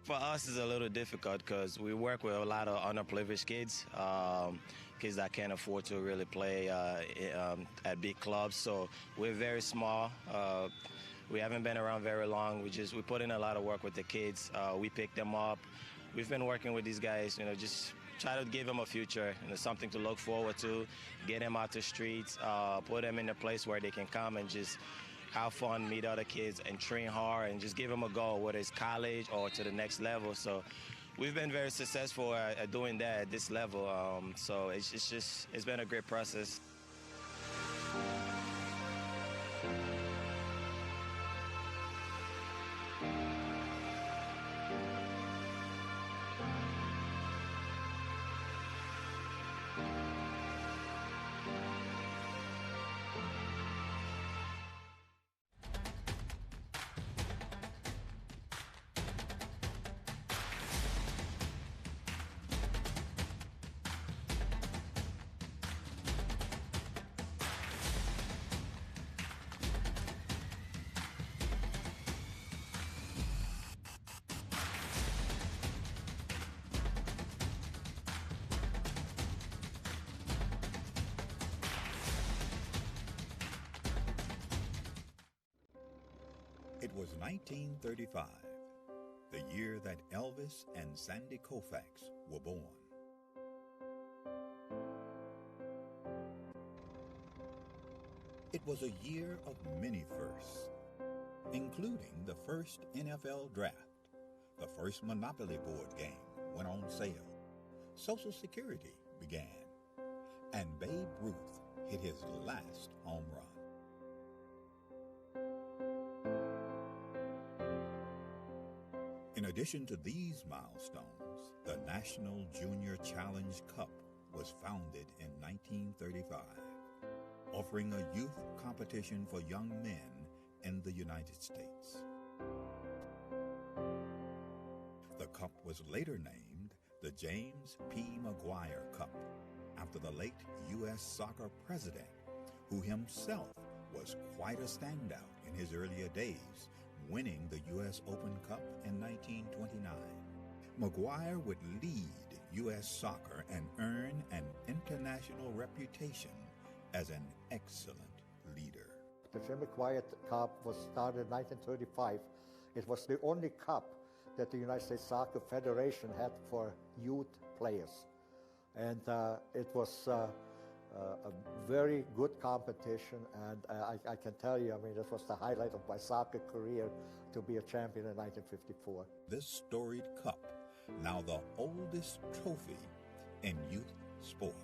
For us, it's a little difficult because we work with a lot of underprivileged kids, kids that can't afford to really play at big clubs. So we're very small. We haven't been around very long. We put in a lot of work with the kids. We pick them up. We've been working with these guys, just try to give them a future, something to look forward to, get them out the streets, put them in a place where they can come and just have fun, meet other kids, and train hard, and just give them a goal, whether it's college or to the next level. So we've been very successful at doing that at this level. So it's been a great process. It was 1935, the year that Elvis and Sandy Koufax were born. It was a year of many firsts, including the first NFL draft, the first Monopoly board game went on sale, Social Security began, and Babe Ruth hit his last home run. In addition to these milestones, the National Junior Challenge Cup was founded in 1935, offering a youth competition for young men in the United States. The cup was later named the James P. McGuire Cup, after the late U.S. soccer president, who himself was quite a standout in his earlier days, winning the U.S. Open Cup in 1929. McGuire would lead U.S. soccer and earn an international reputation as an excellent leader. The Jim McGuire Cup was started in 1935. It was the only cup that the United States Soccer Federation had for youth players. And it was a very good competition, and I can tell you, this was the highlight of my soccer career to be a champion in 1954. This storied cup, now the oldest trophy in youth sport.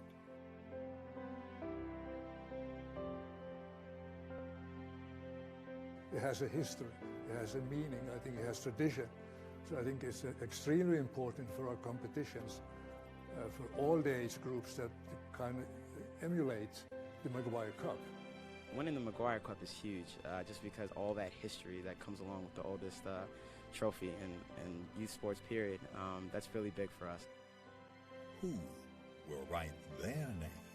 It has a history, it has a meaning, I think it has tradition. So I think it's extremely important for our competitions, for all the age groups that kind of emulate the McGuire Cup. Winning the McGuire Cup is huge, just because all that history that comes along with the oldest trophy in youth sports period, that's really big for us. Who will write their name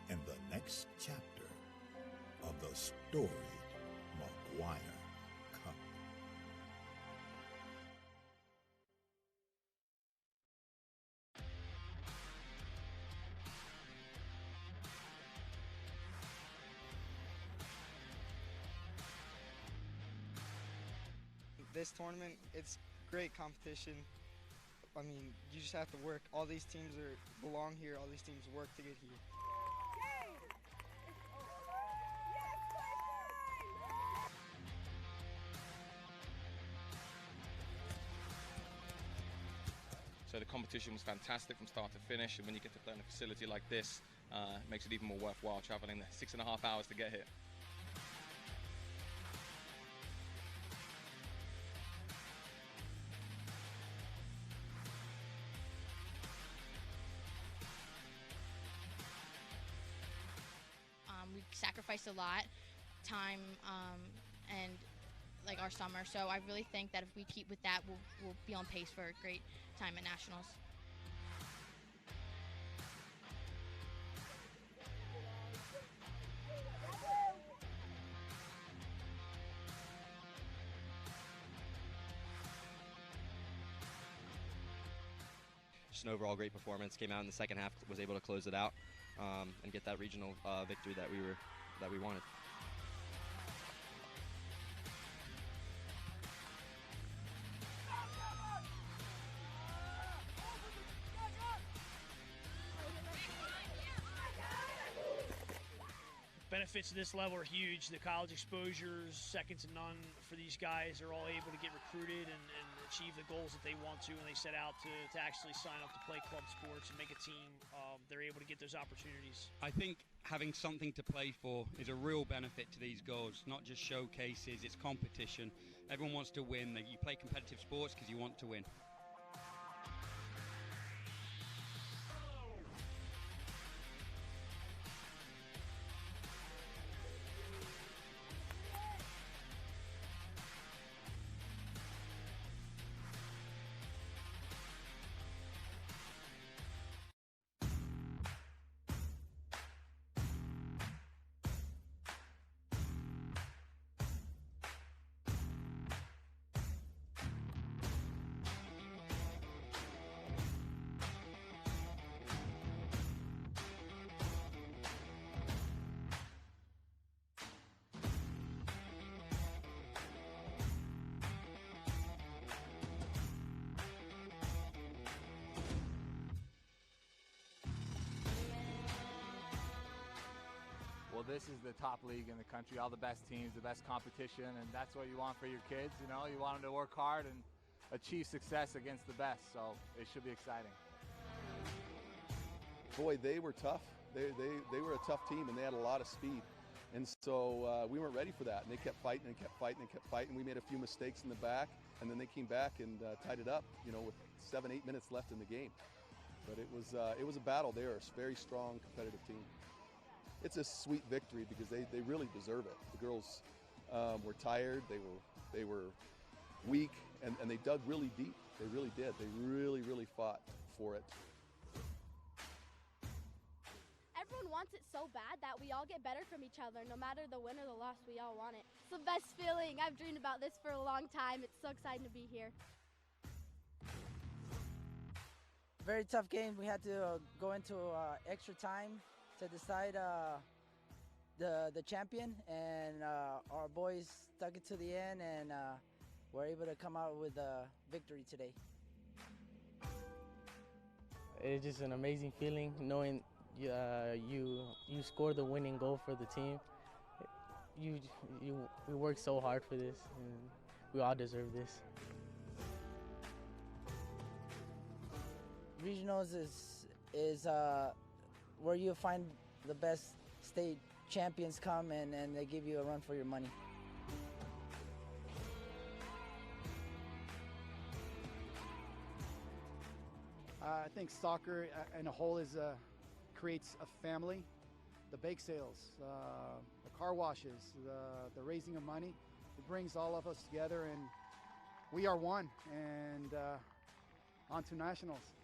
in the next chapter of the storied McGuire Cup? This tournament, it's great competition. You just have to work. All these teams belong here. All these teams work to get here. So the competition was fantastic from start to finish, and when you get to play in a facility like this, it makes it even more worthwhile traveling the 6.5 hours to get here. We sacrificed a lot, time, and like our summer. So I really think that if we keep with that, we'll be on pace for a great time at Nationals. just an overall great performance. Came out in the second half, was able to close it out and get that regional victory that we wanted. Benefits of this level are huge. The college exposures, second to none for these guys. They're all able to get recruited and achieve the goals that they want to when they set out to actually sign up to play club sports and make a team. They're able to get those opportunities. I think having something to play for is a real benefit to these girls, not just showcases, it's competition. Everyone wants to win. You play competitive sports because you want to win. Well, this is the top league in the country, all the best teams, the best competition, and that's what you want for your kids. You know, you want them to work hard and achieve success against the best, so it should be exciting. Boy, they were tough. They were a tough team, and they had a lot of speed. And so we weren't ready for that, and they kept fighting and kept fighting and kept fighting. We made a few mistakes in the back, and then they came back and tied it up, you know, with 7-8 minutes left in the game. But it was a battle. They are a very strong, competitive team. It's a sweet victory because they really deserve it. The girls were tired, they were weak, and they dug really deep. They really did. They really fought for it. Everyone wants it so bad that we all get better from each other. No matter the win or the loss, we all want it. It's the best feeling. I've dreamed about this for a long time. It's so exciting to be here. Very tough game. We had to go into extra time to decide the champion, and our boys stuck it to the end, and were able to come out with a victory today. It's just an amazing feeling knowing you scored the winning goal for the team. We worked so hard for this, and we all deserve this. Regionals is where you find the best state champions come and they give you a run for your money. I think soccer in a whole creates a family. The bake sales, the car washes, the raising of money, it brings all of us together, and we are one, and on to nationals.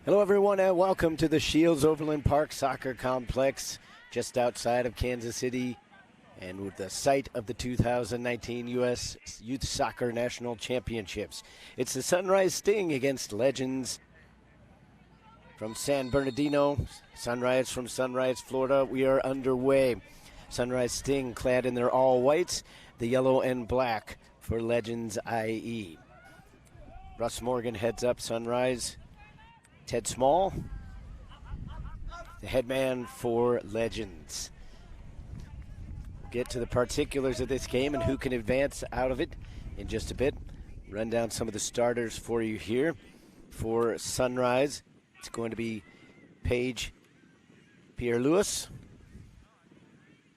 Hello, everyone, and welcome to the Shields Overland Park Soccer Complex, just outside of Kansas City, and with the site of the 2019 U.S. Youth Soccer National Championships. It's the Sunrise Sting against Legends from San Bernardino. Sunrise from Sunrise, Florida. We are underway. Sunrise Sting clad in their all whites, the yellow and black for Legends IE. Russ Morgan heads up Sunrise. Ted Small, the headman for Legends. We'll get to the particulars of this game and who can advance out of it in just a bit. Run down some of the starters for you here. For Sunrise, it's going to be Paige Pierre-Louis,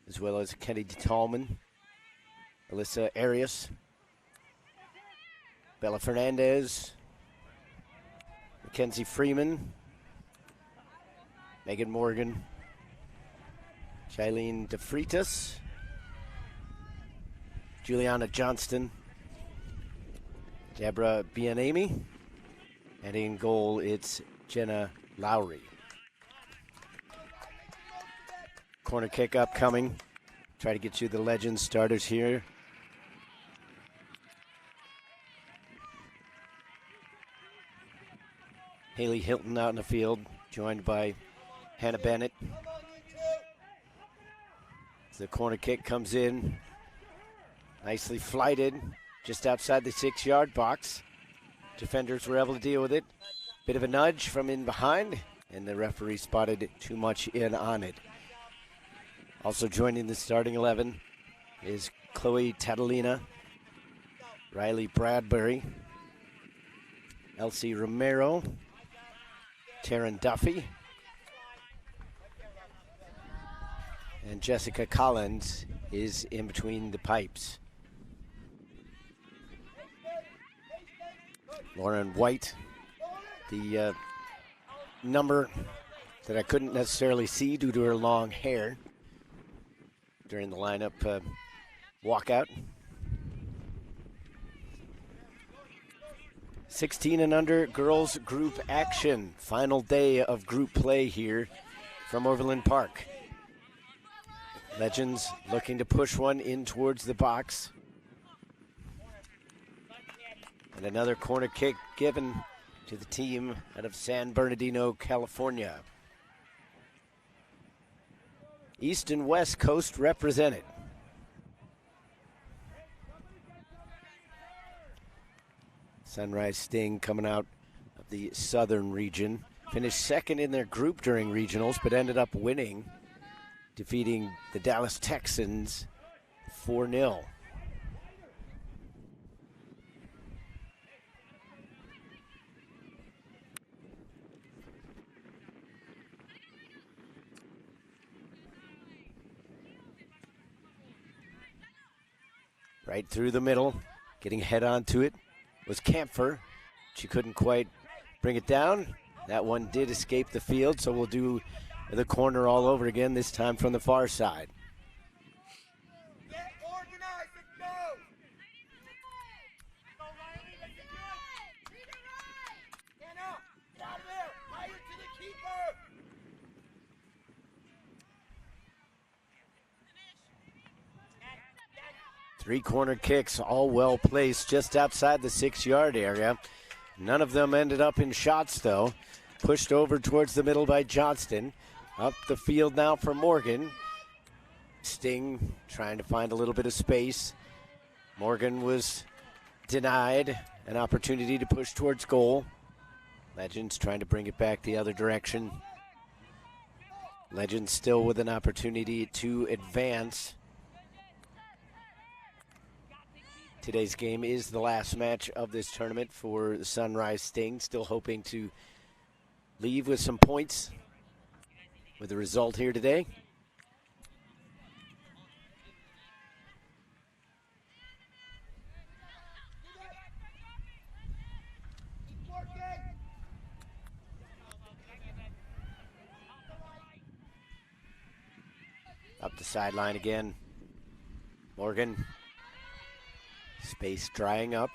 as well as Kenny Tallman, Alyssa Arias, Bella Fernandez, Mackenzie Freeman, Megan Morgan, Shailene DeFreitas, Juliana Johnston, Deborah Bianami, and in goal it's Jenna Lowry. Corner kick upcoming. Try to get you the Legends starters here. Haley Hilton out in the field, joined by Hannah Bennett. The corner kick comes in, nicely flighted, just outside the 6-yard box. Defenders were able to deal with it. Bit of a nudge from in behind, and the referee spotted too much in on it. Also joining the starting 11 is Chloe Tatalina, Riley Bradbury, Elsie Romero, Taryn Duffy, and Jessica Collins is in between the pipes. Lauren White, the number that I couldn't necessarily see due to her long hair during the lineup walkout. 16 and under girls group action. Final day of group play here from Overland Park. Legends looking to push one in towards the box. And another corner kick given to the team out of San Bernardino, California. East and West Coast represented. Sunrise Sting coming out of the southern region. Finished second in their group during regionals, but ended up winning, defeating the Dallas Texans 4-0. Right through the middle, getting head onto it was Kampfer. She couldn't quite bring it down. That one did escape the field, so we'll do the corner all over again, this time from the far side. Three corner kicks, all well placed just outside the 6-yard area. None of them ended up in shots, though. Pushed over towards the middle by Johnston. Up the field now for Morgan. Sting trying to find a little bit of space. Morgan was denied an opportunity to push towards goal. Legends trying to bring it back the other direction. Legends still with an opportunity to advance. Today's game is the last match of this tournament for the Sunrise Sting. Still hoping to leave with some points with the result here today. Up the sideline again. Morgan. Space drying up.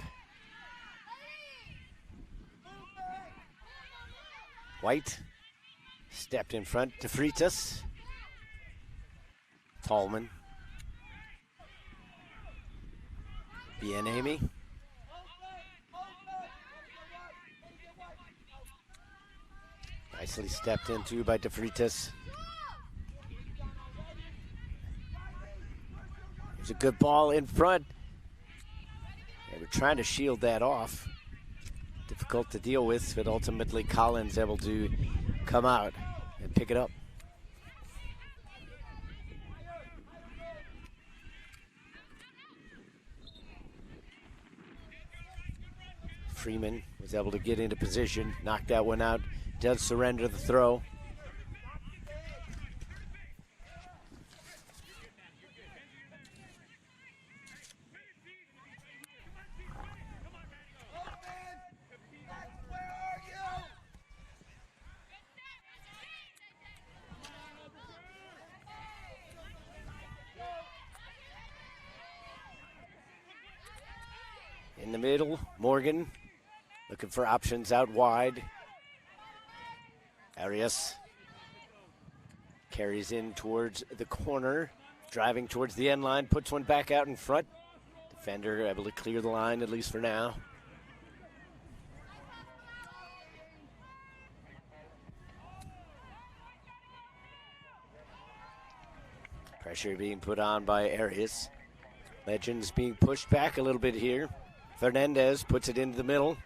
White stepped in front to Freitas. Tallman. Bienemy. Nicely stepped into by De Freitas. There's a good ball in front. They were trying to shield that off. Difficult to deal with, but ultimately Collins able to come out and pick it up. Freeman was able to get into position, knock that one out, does surrender the throw. In the middle, Morgan looking for options out wide. Arias carries in towards the corner, driving towards the end line, puts one back out in front. Defender able to clear the line, at least for now. Pressure being put on by Arias. Legends being pushed back a little bit here. Fernandez puts it into the middle.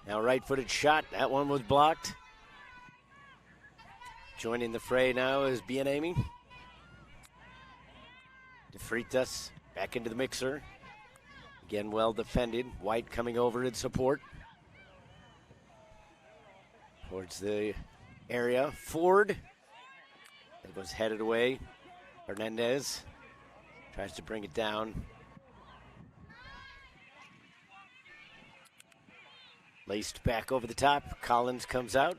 Now right-footed shot. That one was blocked. Joining the fray now is Bienemy. De Freitas back into the mixer. Again, well defended. White coming over in support. Towards the area. Ford. It was headed away. Hernandez tries to bring it down. Laced back over the top. Collins comes out.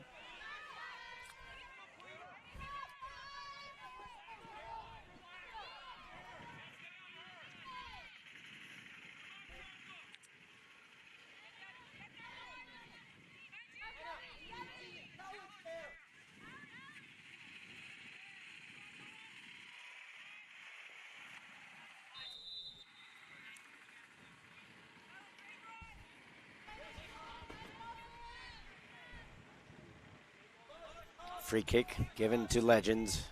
Free kick given to Legends.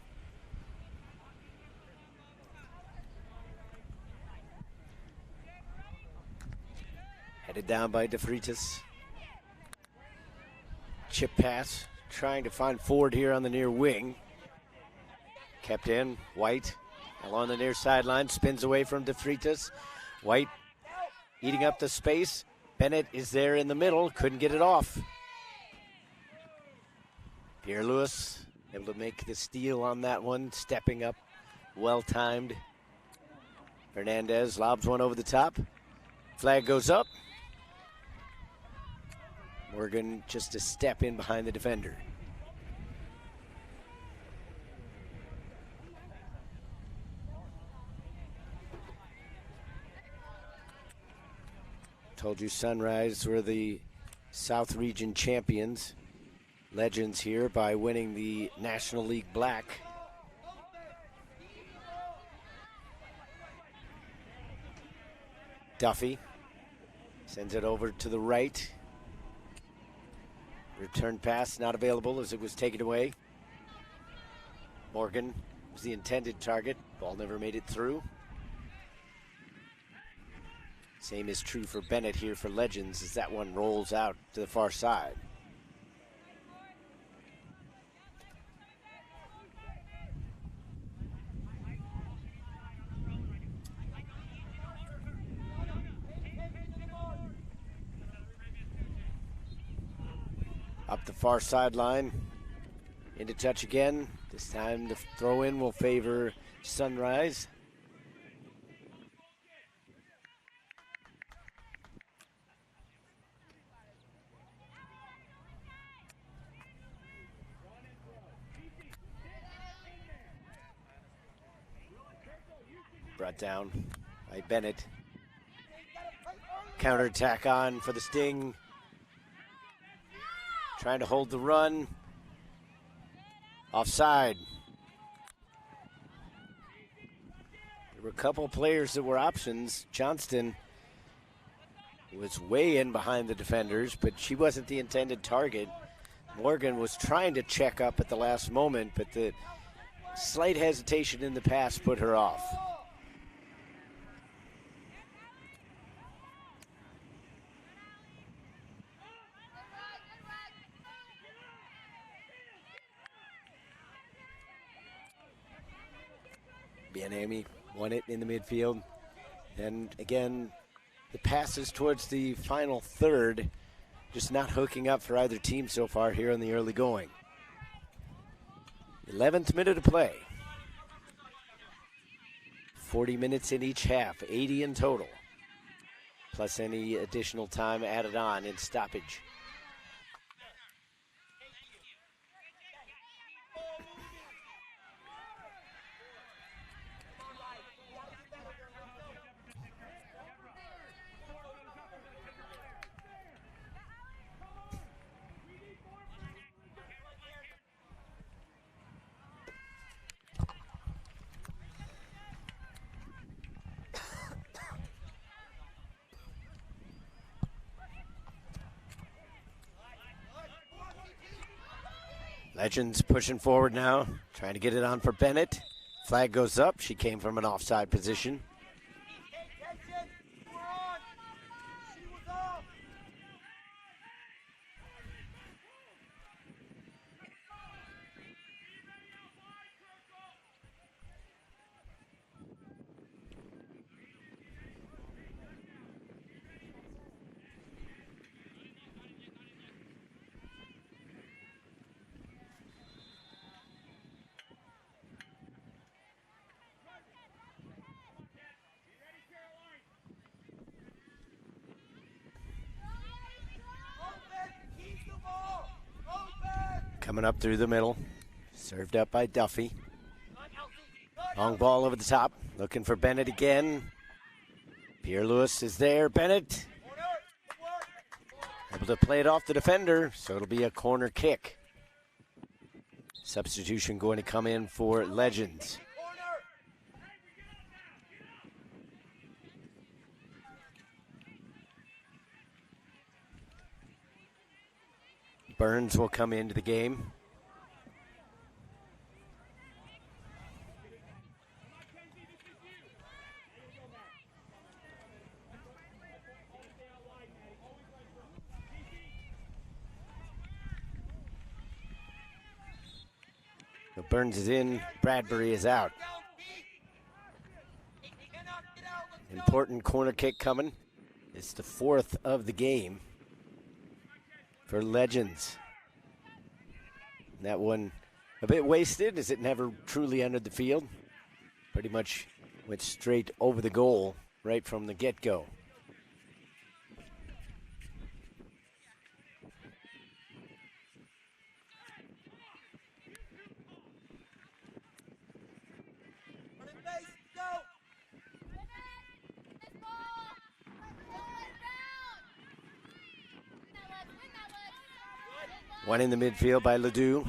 Headed down by De Freitas. Chip pass, trying to find Ford here on the near wing. Kept in, White along the near sideline, spins away from De Freitas. White eating up the space. Bennett is there in the middle, couldn't get it off. Pierre-Louis able to make the steal on that one, stepping up, well-timed. Hernandez lobs one over the top. Flag goes up. Morgan just a step in behind the defender. Told you Sunrise were the South Region champions. Legends here by winning the National League Black. Duffy sends it over to the right. Return pass not available as it was taken away. Morgan was the intended target. Ball never made it through. Same is true for Bennett here for Legends as that one rolls out to the far side. Up the far sideline, into touch again. This time the throw-in will favor Sunrise. Brought down by Bennett. Counterattack on for the Sting. Trying to hold the run. Offside. There were a couple players that were options. Johnston was way in behind the defenders, but she wasn't the intended target. Morgan was trying to check up at the last moment, but the slight hesitation in the pass put her off. Bienami won it in the midfield. And again, the passes towards the final third just not hooking up for either team so far here in the early going. 11th minute of play. 40 minutes in each half, 80 in total, plus any additional time added on in stoppage. Legends pushing forward now, trying to get it on for Bennett. Flag goes up. She came from an offside position. Coming up through the middle. Served up by Duffy. Long ball over the top. Looking for Bennett again. Pierre Lewis is there. Bennett able to play it off the defender, so it'll be a corner kick. Substitution going to come in for Legends. Burns will come into the game. So Burns is in, Bradbury is out. Important corner kick coming. It's the fourth of the game for Legends. That one a bit wasted as it never truly entered the field. Pretty much went straight over the goal right from the get-go. One in the midfield by Ledoux.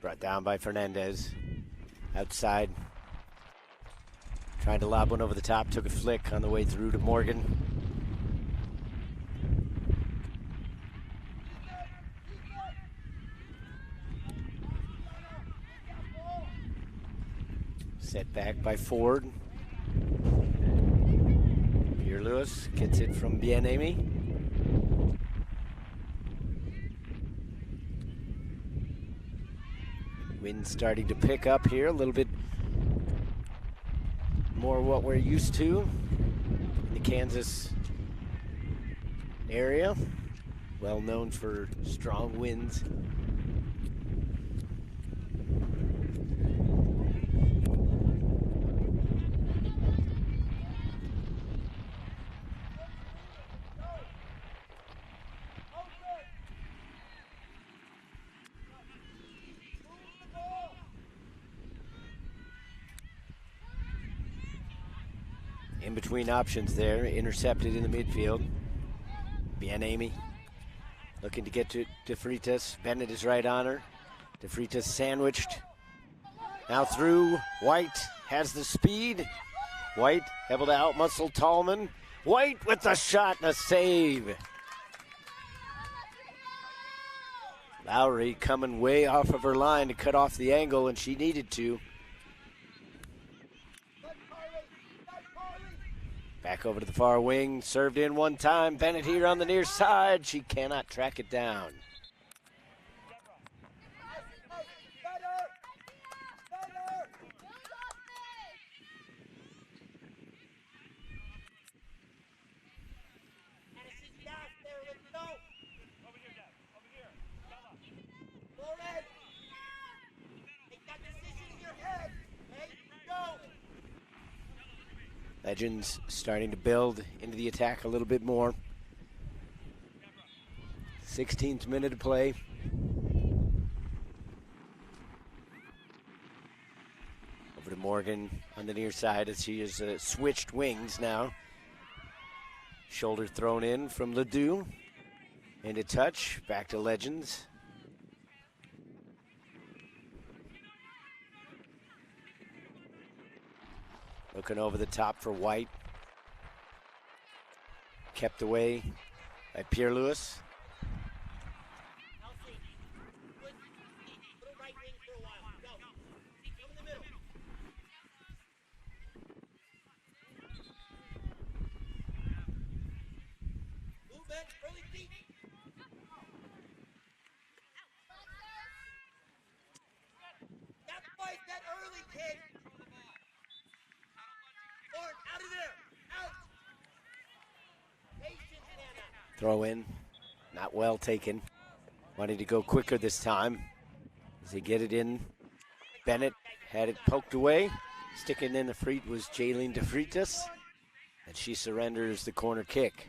Brought down by Fernandez. Outside. Trying to lob one over the top. Took a flick on the way through to Morgan. Set back by Ford. Pierre Lewis gets it from Bienami. Wind starting to pick up here, a little bit more what we're used to in the Kansas area. Well known for strong winds. In between options there, intercepted in the midfield. Bien-Aimé looking to get to De Freitas. Bennett is right on her. De Freitas sandwiched. Now through. White has the speed. White able to outmuscle Tallman. White with the shot and a save. Lowry coming way off of her line to cut off the angle, and she needed to. Back over to the far wing, served in one time. Bennett here on the near side. She cannot track it down. Legends starting to build into the attack a little bit more. 16th minute to play. Over to Morgan on the near side as she has switched wings now. Shoulder thrown in from Ledoux. And a touch, back to Legends. Looking over the top for White. Kept away by Pierre-Louis. Throw in, not well taken. Wanted to go quicker this time. As they get it in, Bennett had it poked away. Sticking in the feet was Jaylene De Freitas, and she surrenders the corner kick.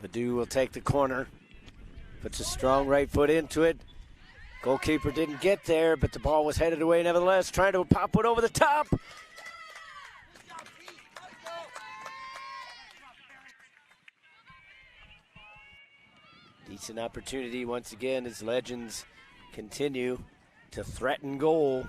Ledoux will take the corner, puts a strong right foot into it. Goalkeeper didn't get there, but the ball was headed away nevertheless, trying to pop it over the top. Decent opportunity once again as Legends continue to threaten goal.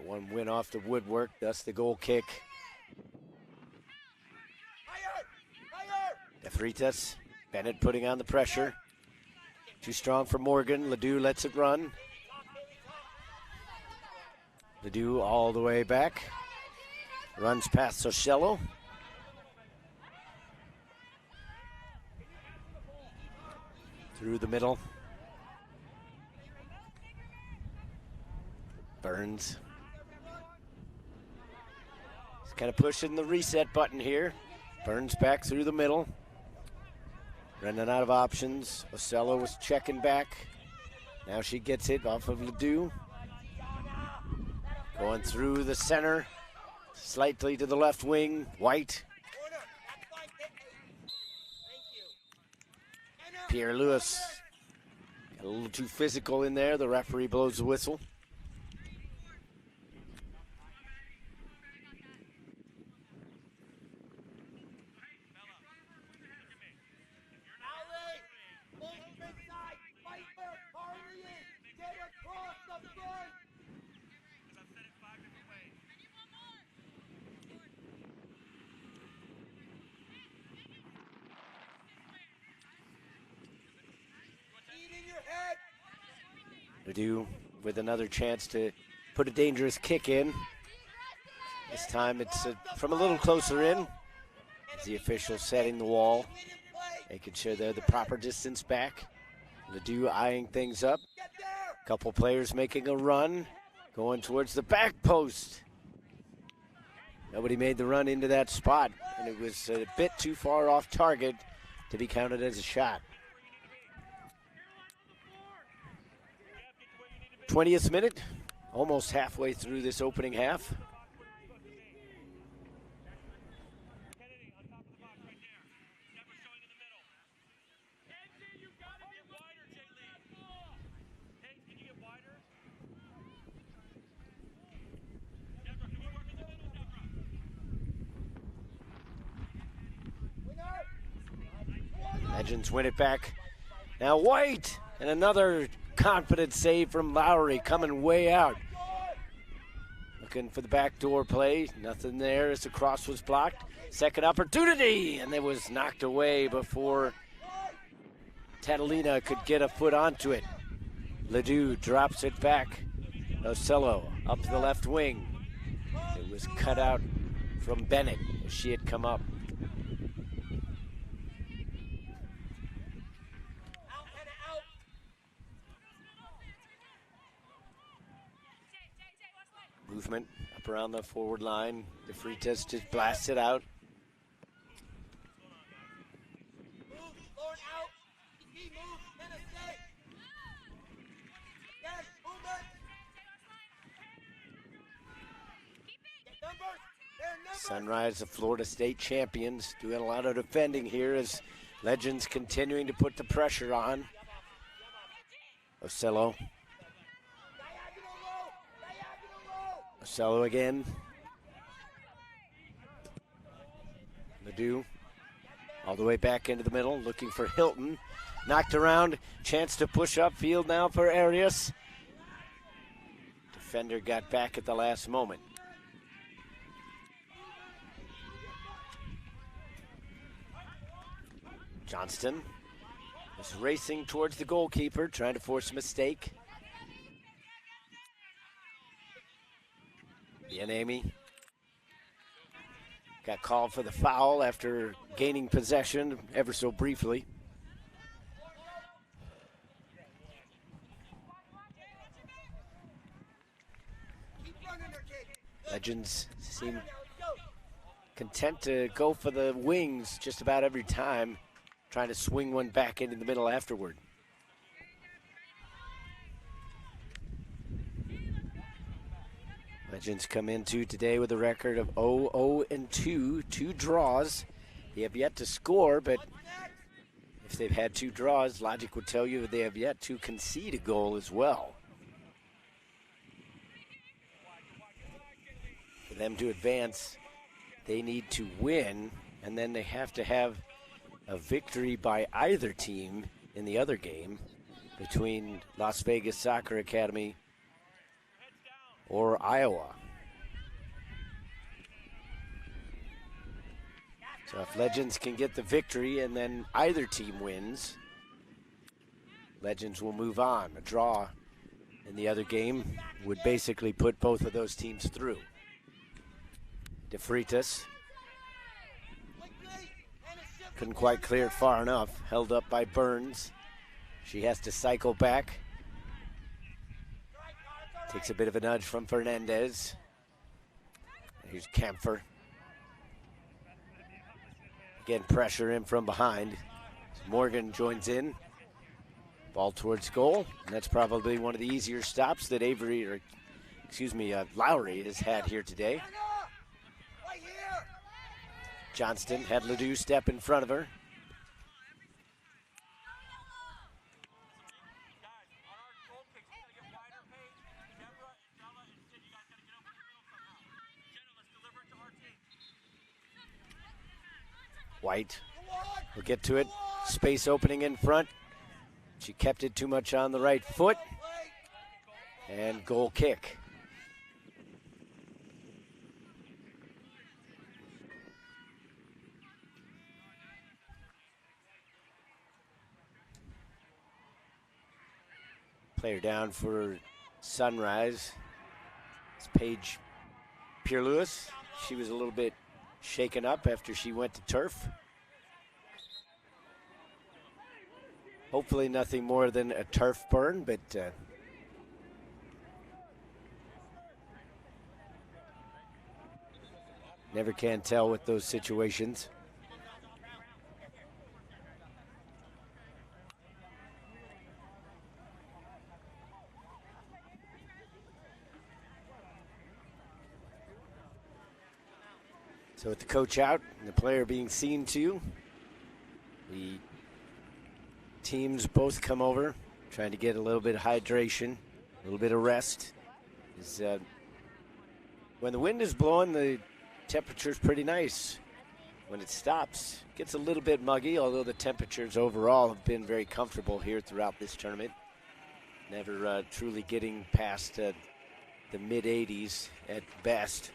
One went off the woodwork, thus the goal kick. De Freitas, Bennett putting on the pressure. Too strong for Morgan. Ledoux lets it run. Ledoux all the way back. Runs past Socello. Through the middle. Burns. Kind of pushing the reset button here. Burns back through the middle. Running out of options. Ocello was checking back. Now she gets it off of Ledoux. Going through the center. Slightly to the left wing. White. Pierre-Louis. A little too physical in there. The referee blows the whistle. Ledoux with another chance to put a dangerous kick in. This time it's from a little closer in. As the official setting the wall, making sure they're the proper distance back. Ledoux eyeing things up. Couple players making a run, going towards the back post. Nobody made the run into that spot, and it was a bit too far off target to be counted as a shot. 20th minute, almost halfway through this opening half. Legends win it back. Now White, and another confident save from Lowry, coming way out. Looking for the backdoor play, nothing there as the cross was blocked. Second opportunity, and it was knocked away before Tatalina could get a foot onto it. Ledoux drops it back. Ocello up the left wing. It was cut out from Bennett as she had come up. Movement up around the forward line. De Freitas just blasts it out. Sunrise, the Florida State champions, doing a lot of defending here as Legends continuing to put the pressure on. Ocello. Ocello again. Ledoux all the way back into the middle, looking for Hilton. Knocked around, chance to push upfield now for Arias. Defender got back at the last moment. Johnston is racing towards the goalkeeper, trying to force a mistake. Bienemi got called for the foul after gaining possession ever so briefly. Legends seem content to go for the wings just about every time, trying to swing one back into the middle afterward. Legends come into today with a record of 0-0-2, 2 draws. They have yet to score, but if they've had 2 draws, logic would tell you they have yet to concede a goal as well. For them to advance, they need to win, and then they have to have a victory by either team in the other game between Las Vegas Soccer Academy or Iowa. So if Legends can get the victory and then either team wins, Legends will move on. A draw in the other game would basically put both of those teams through. De Freitas couldn't quite clear it far enough, held up by Burns. She has to cycle back. Takes a bit of a nudge from Fernandez. Here's Kampfer. Again, pressure in from behind. Morgan joins in. Ball towards goal. And that's probably one of the easier stops that Lowry has had here today. Johnston had Ledoux step in front of her. White will get to it. Space opening in front. She kept it too much on the right foot. And goal kick. Player down for Sunrise. It's Paige Pierre-Louis. She was a little bit shaken up after she went to turf. Hopefully nothing more than a turf burn, but never can tell with those situations. So with the coach out and the player being seen to, the teams both come over, trying to get a little bit of hydration, a little bit of rest. When the wind is blowing, the temperature's pretty nice. When it stops, it gets a little bit muggy, although the temperatures overall have been very comfortable here throughout this tournament. Never truly getting past the mid-80s at best.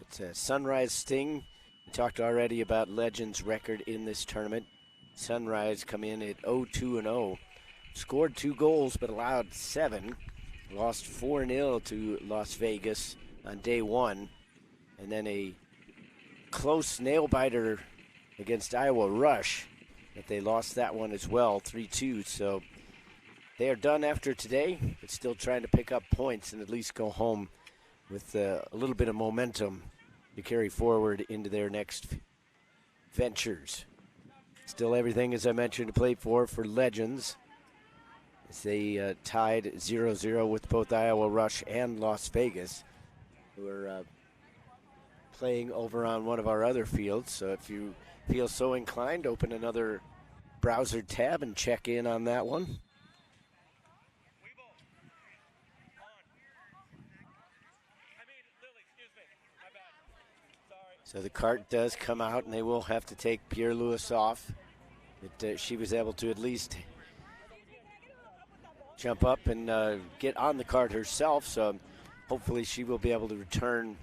It's a Sunrise Sting. We talked already about Legends' record in this tournament. Sunrise come in at 0-2-0. Scored 2 goals but allowed 7. Lost 4-0 to Las Vegas on day 1. And then a close nail-biter against Iowa Rush. But they lost that one as well, 3-2. So they are done after today, but still trying to pick up points and at least go home with a little bit of momentum to carry forward into their next ventures. Still everything, as I mentioned, to play for Legends. As they tied 0-0 with both Iowa Rush and Las Vegas, who are playing over on one of our other fields. So if you feel so inclined, open another browser tab and check in on that one. So the cart does come out, and they will have to take Pierre Lewis off. But she was able to at least jump up and get on the cart herself, so hopefully she will be able to return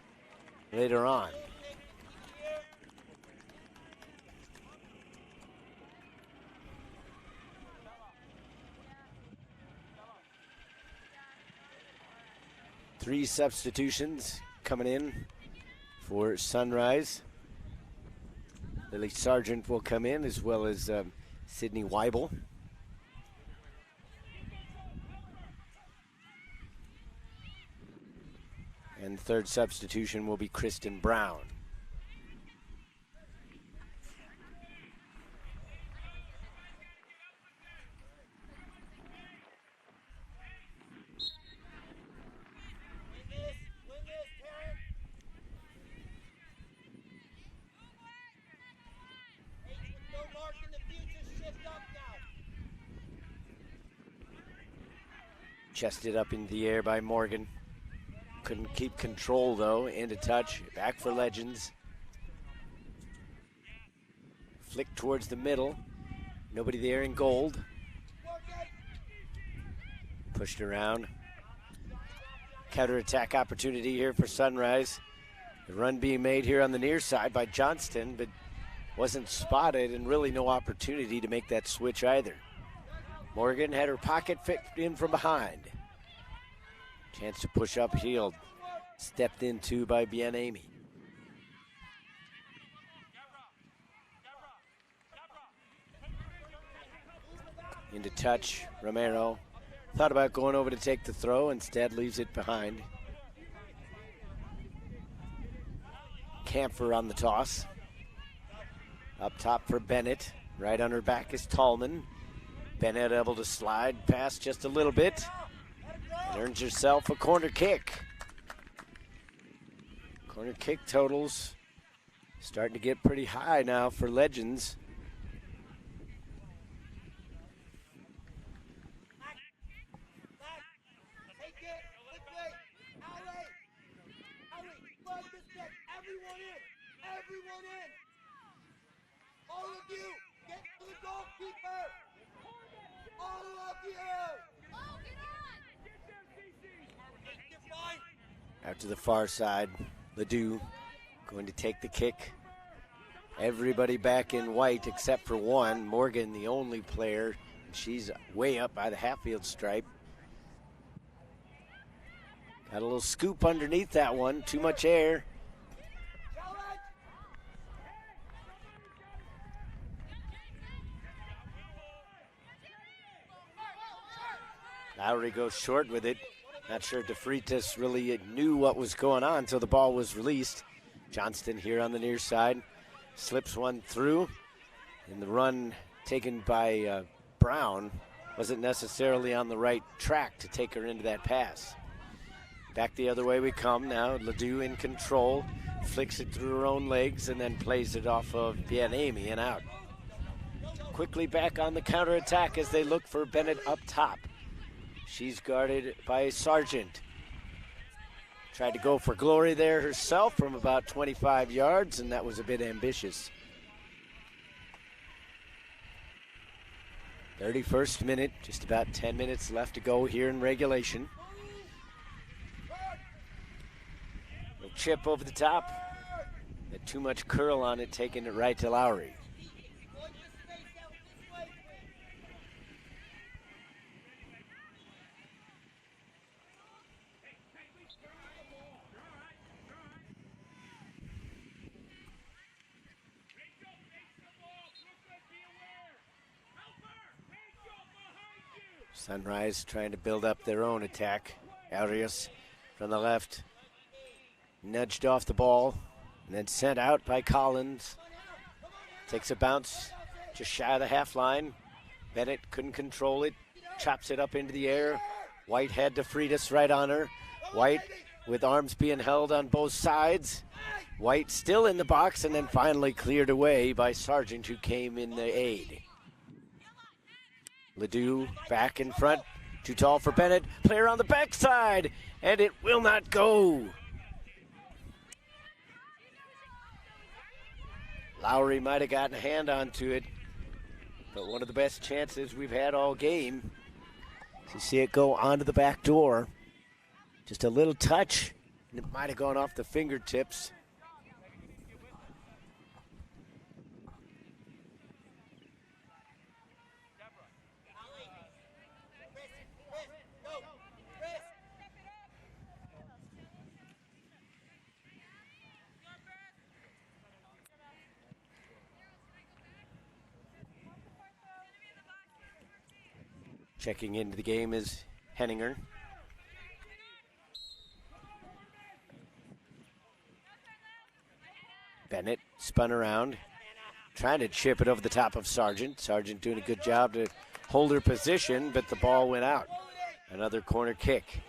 later on. Three substitutions coming in for Sunrise. Lily Sargent will come in, as well as Sydney Weibel. And the third substitution will be Kristen Brown. Chested up in the air by Morgan. Couldn't keep control, though. Into touch. Back for Legends. Flick towards the middle. Nobody there in gold. Pushed around. Counterattack opportunity here for Sunrise. The run being made here on the near side by Johnston, but wasn't spotted, and really no opportunity to make that switch either. Morgan had her pocket fit in from behind. Chance to push upfield. Stepped into by Bien-Aimé. Into touch, Romero. Thought about going over to take the throw, instead leaves it behind. Camphor on the toss. Up top for Bennett. Right on her back is Tallman. Bennett able to slide past just a little bit. And earns herself a corner kick. Corner kick totals starting to get pretty high now for Legends. Everyone in! All of you, get to the goalkeeper! All of you! Out to the far side, Ledoux going to take the kick. Everybody back in white except for one. Morgan, the only player. She's way up by the half-field stripe. Got a little scoop underneath that one. Too much air. Lowry goes short with it. Not sure DeFreitas really knew what was going on until the ball was released. Johnston here on the near side. Slips one through. And the run taken by Brown wasn't necessarily on the right track to take her into that pass. Back the other way we come now. Ledoux in control. Flicks it through her own legs and then plays it off of Bien-Aimé and out. Quickly back on the counterattack as they look for Bennett up top. She's guarded by Sargent. Tried to go for glory there herself from about 25 yards, and that was a bit ambitious. 31st minute, just about 10 minutes left to go here in regulation. A chip over the top. Had too much curl on it, taking it right to Lowry. Sunrise trying to build up their own attack. Arias from the left. Nudged off the ball and then sent out by Collins. Takes a bounce just shy of the half line. Bennett couldn't control it. Chops it up into the air. White had DeFreitas right on her. White with arms being held on both sides. White still in the box and then finally cleared away by Sargent, who came in the aid. Ledoux back in front, too tall for Bennett. Player on the backside, and it will not go. Lowry might have gotten a hand onto it, but one of the best chances we've had all game. You see it go onto the back door. Just a little touch, and it might have gone off the fingertips. Checking into the game is Henninger. Bennett spun around, trying to chip it over the top of Sargent. Sargent doing a good job to hold her position, but the ball went out. Another corner kick.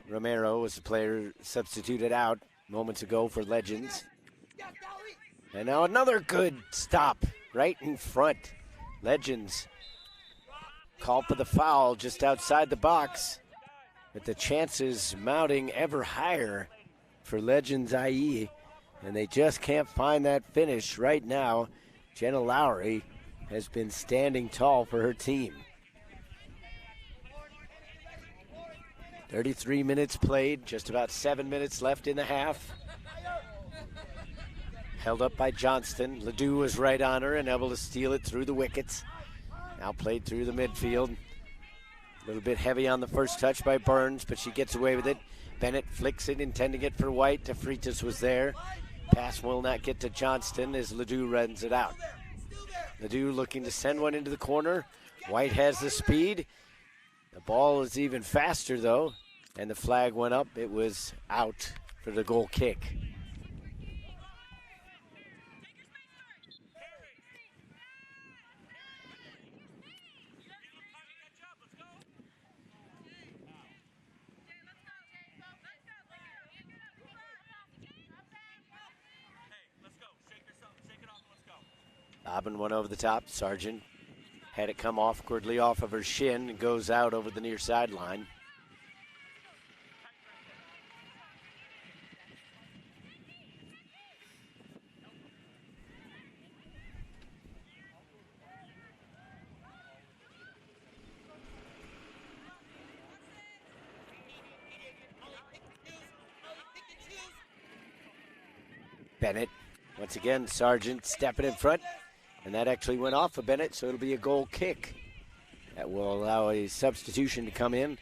Romero was the player substituted out moments ago for Legends. And now another good stop right in front. Legends called for the foul just outside the box. But the chances mounting ever higher for Legends IE. And they just can't find that finish right now. Jenna Lowry has been standing tall for her team. 33 minutes played, just about 7 minutes left in the half. Held up by Johnston. Ledoux was right on her and able to steal it through the wickets. Now played through the midfield. A little bit heavy on the first touch by Burns, but she gets away with it. Bennett flicks it, intending it for White. DeFreitas was there. Pass will not get to Johnston as Ledoux runs it out. Ledoux looking to send one into the corner. White has the speed. The ball is even faster, though, and the flag went up. It was out for the goal kick. Bobbin went over the top. Sargent had it come awkwardly off of her shin and goes out over the near sideline. Bennett, once again, Sargent stepping in front. And that actually went off of Bennett, so it'll be a goal kick. That will allow a substitution to come in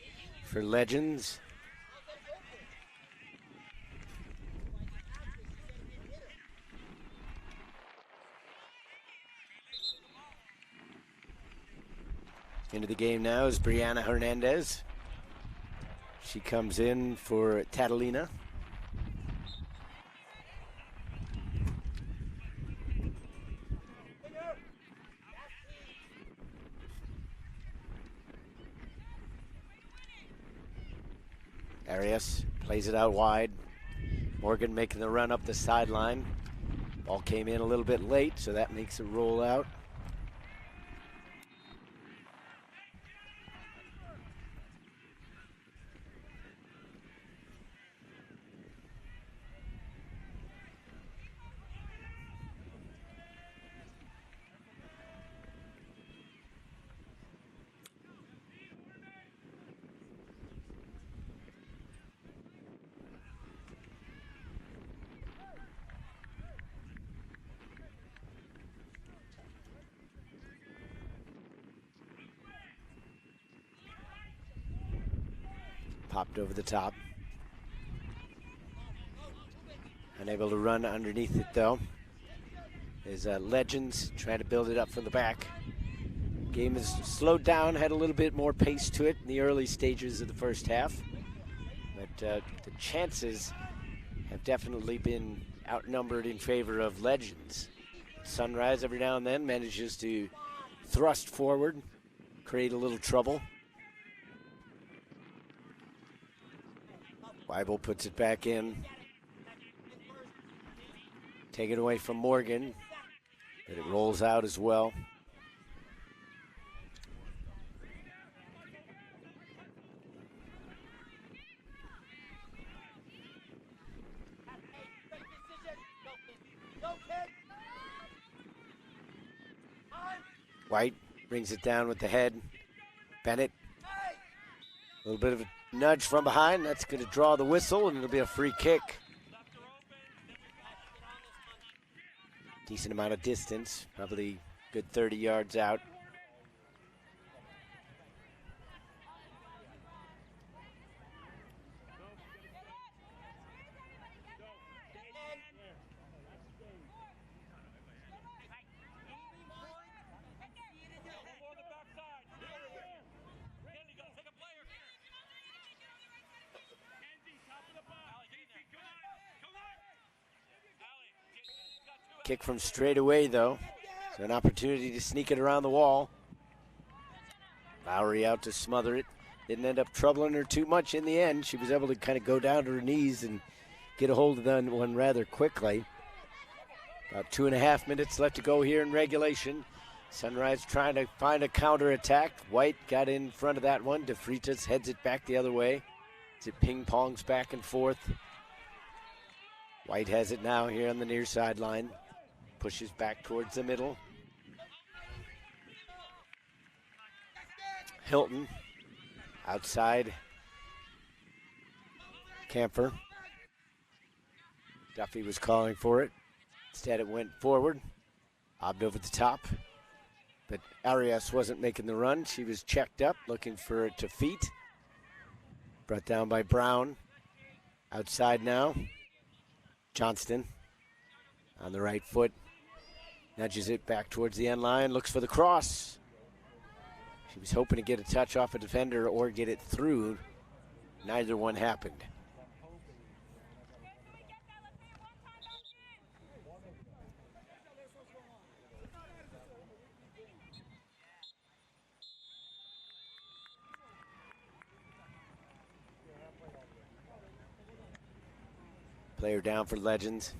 for Legends. Into the game now is Brianna Hernandez. She comes in for Catalina. Arias plays it out wide. Morgan making the run up the sideline. Ball came in a little bit late, so that makes it roll out. Popped over the top. Unable to run underneath it though. Is Legends trying to build it up from the back. Game has slowed down, had a little bit more pace to it in the early stages of the first half. But the chances have definitely been outnumbered in favor of Legends. Sunrise every now and then manages to thrust forward, create a little trouble. Weibel puts it back in. Take it away from Morgan, but it rolls out as well. White brings it down with the head. Bennett, a little bit of a nudge from behind. That's going to draw the whistle, and it'll be a free kick. Decent amount of distance, probably good 30 yards out. Kick from straight away, though. So an opportunity to sneak it around the wall. Lowry out to smother it. Didn't end up troubling her too much in the end. She was able to kind of go down to her knees and get a hold of that one rather quickly. About 2.5 minutes left to go here in regulation. Sunrise trying to find a counterattack. White got in front of that one. DeFreitas heads it back the other way. As it ping-pongs back and forth. White has it now here on the near sideline. Pushes back towards the middle. Hilton outside. Camphor. Duffy was calling for it. Instead it went forward. Bobbed over the top. But Arias wasn't making the run. She was checked up, looking for it to feet. Brought down by Brown. Outside now. Johnston on the right foot. Nudges it back towards the end line. Looks for the cross. She was hoping to get a touch off a defender or get it through. Neither one happened. Player down for Legends.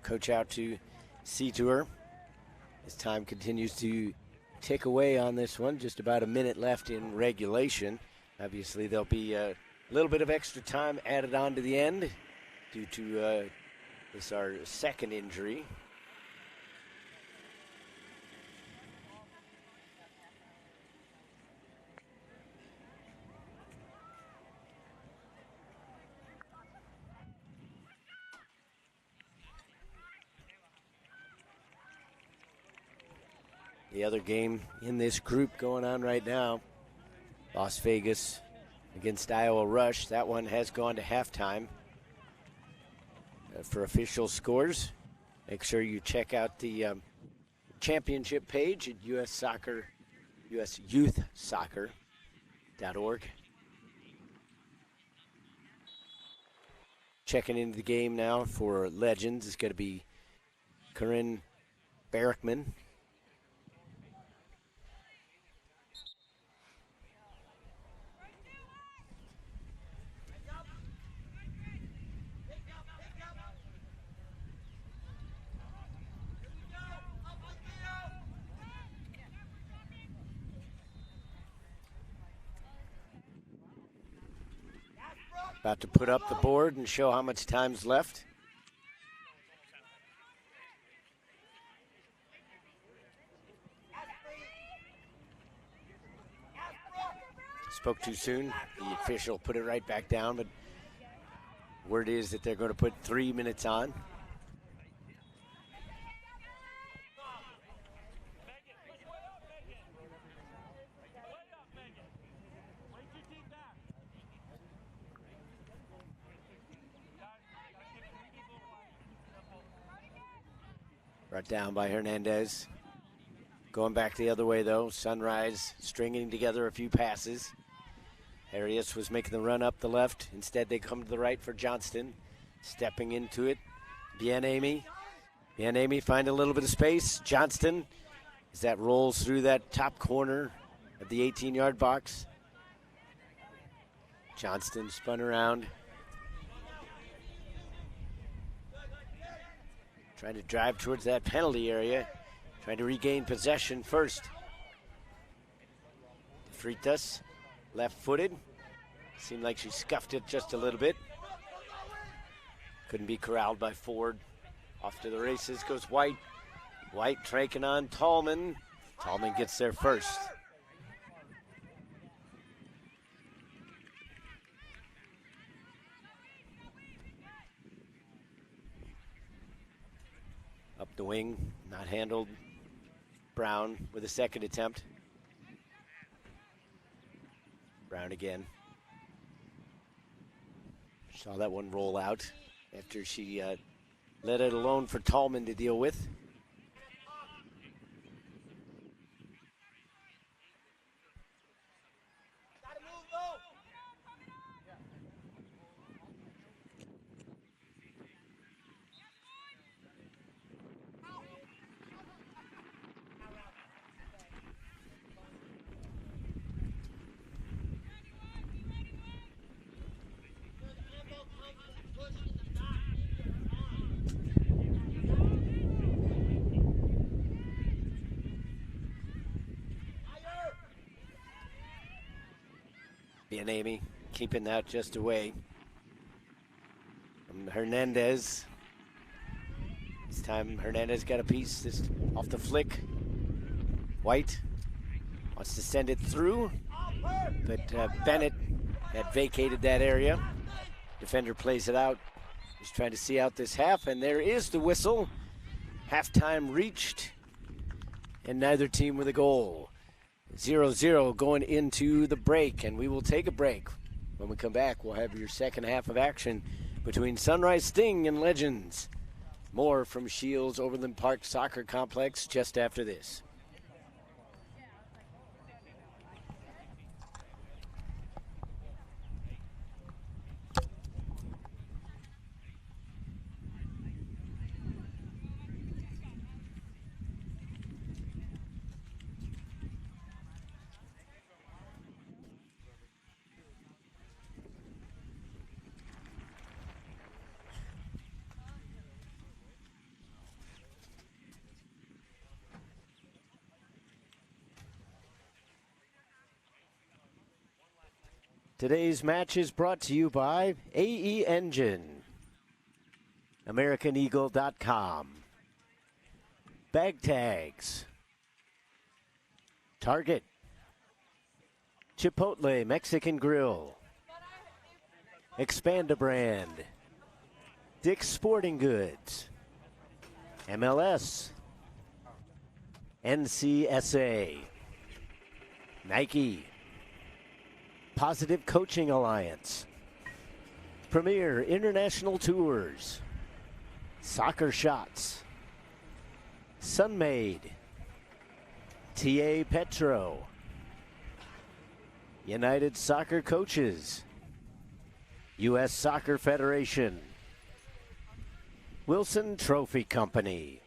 Coach out to see to her. As time continues to tick away on this one, just about a minute left in regulation. Obviously, there'll be a little bit of extra time added on to the end due to this our second injury. The other game in this group going on right now, Las Vegas against Iowa Rush. That one has gone to halftime. For official scores, make sure you check out the championship page at usyouthsoccer.org. checking into the game now for Legends is going to be Corinne Barrickman. About to put up the board and show how much time's left. Spoke too soon. The official put it right back down, but word is that they're going to put 3 minutes on. Brought down by Hernandez. Going back the other way, though. Sunrise stringing together a few passes. Arias was making the run up the left. Instead, they come to the right for Johnston. Stepping into it, Bien-Aimé. Bien-Aimé find a little bit of space. Johnston, as that rolls through that top corner of the 18-yard box. Johnston spun around. Trying to drive towards that penalty area. Trying to regain possession first. Freitas, left-footed. Seemed like she scuffed it just a little bit. Couldn't be corralled by Ford. Off to the races goes White. White traking on Tallman. Tallman gets there first. Up the wing, not handled. Brown with a second attempt. Brown again. Saw that one roll out after she let it alone for Tallman to deal with. Bien-Aimé keeping that just away from Hernandez. This time Hernandez got a piece just off the flick. White wants to send it through, but Bennett had vacated that area. Defender plays it out. He's trying to see out this half, and there is the whistle. Halftime reached, and neither team with a goal. 0-0 going into the break, and we will take a break. When we come back, we'll have your second half of action between Sunrise Sting and Legends. More from Shields Overland Park Soccer Complex just after this. Today's match is brought to you by AE Engine, AmericanEagle.com, Bag Tags, Target, Chipotle Mexican Grill, Expanda Brand, Dick's Sporting Goods, MLS, NCSA, Nike, Positive Coaching Alliance, Premier International Tours, Soccer Shots, Sunmade, TA Petro, United Soccer Coaches, U.S. Soccer Federation, Wilson Trophy Company.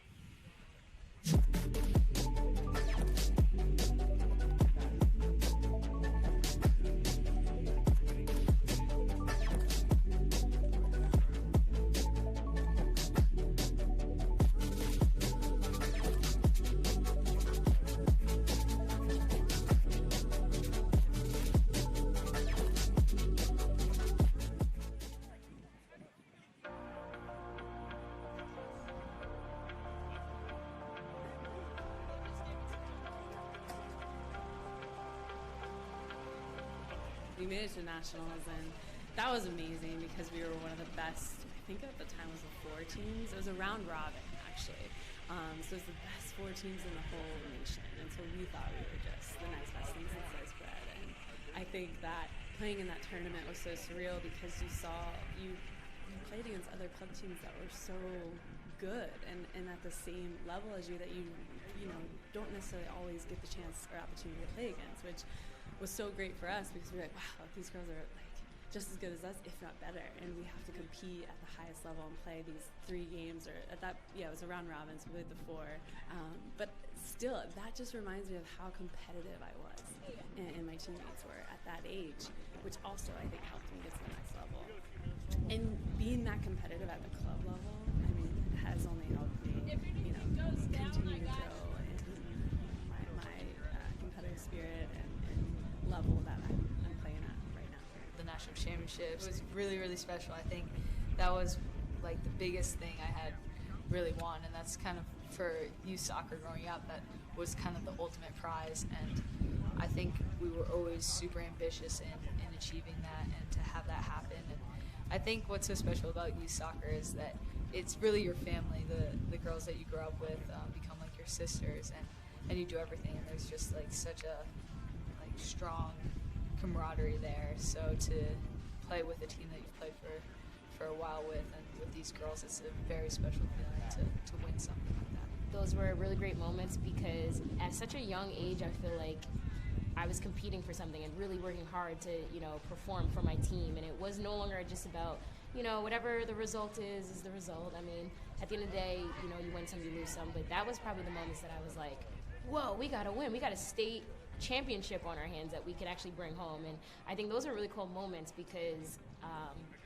We made it to nationals, and that was amazing because we were one of the best. I think at the time it was the 4 teams. It was a round robin, actually. So it was the best 4 teams in the whole nation, and so we thought we were just the next best thing since sliced bread. And I think that playing in that tournament was so surreal because you played against other club teams that were so good and at the same level as you that you don't necessarily always get the chance or opportunity to play against, which was so great for us because we were like, wow, these girls are like just as good as us, if not better, and we have to compete at the highest level and play these 3 games, or at that, it was a round robin, so we played the 4. But still, that just reminds me of how competitive I was and my teammates were at that age, which also I think helped me get to the next level. And being that competitive at the club level, I mean, has only helped me, continue to grow in my competitive spirit and level that I'm playing at right now. The national championships was really, really special. I think that was like the biggest thing I had really won, and that's kind of for youth soccer growing up, that was kind of the ultimate prize. And I think we were always super ambitious in achieving that and to have that happen. And I think what's so special about youth soccer is that it's really your family. The girls that you grow up with become like your sisters, and you do everything, and there's just like such a strong camaraderie there. So to play with a team that you've played for a while with, and with these girls, it's a very special feeling to win something like that. Those were really great moments because at such a young age, I feel like I was competing for something and really working hard to, perform for my team. And it was no longer just about, whatever the result is the result. I mean, at the end of the day, you win some, you lose some. But that was probably the moments that I was like, whoa, we got to win. We got a state championship on our hands that we could actually bring home. And I think those are really cool moments because,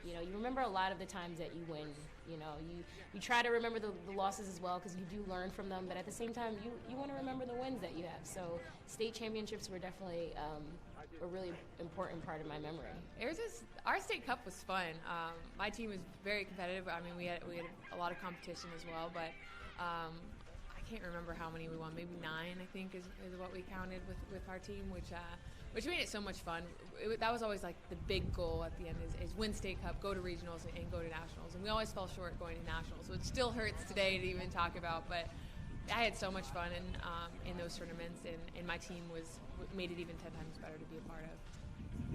you remember a lot of the times that you win. You try to remember the losses as well because you do learn from them, but at the same time, you want to remember the wins that you have. So state championships were definitely a really important part of my memory. Our state cup was fun. My team was very competitive. I mean, we had a lot of competition as well, but I can't remember how many we won. Maybe 9, I think, is what we counted with our team, which made it so much fun. That was always like the big goal at the end is win state cup, go to regionals, and go to nationals. And we always fell short going to nationals, so it still hurts today to even talk about. But I had so much fun in those tournaments, and my team made it even 10 times better to be a part of.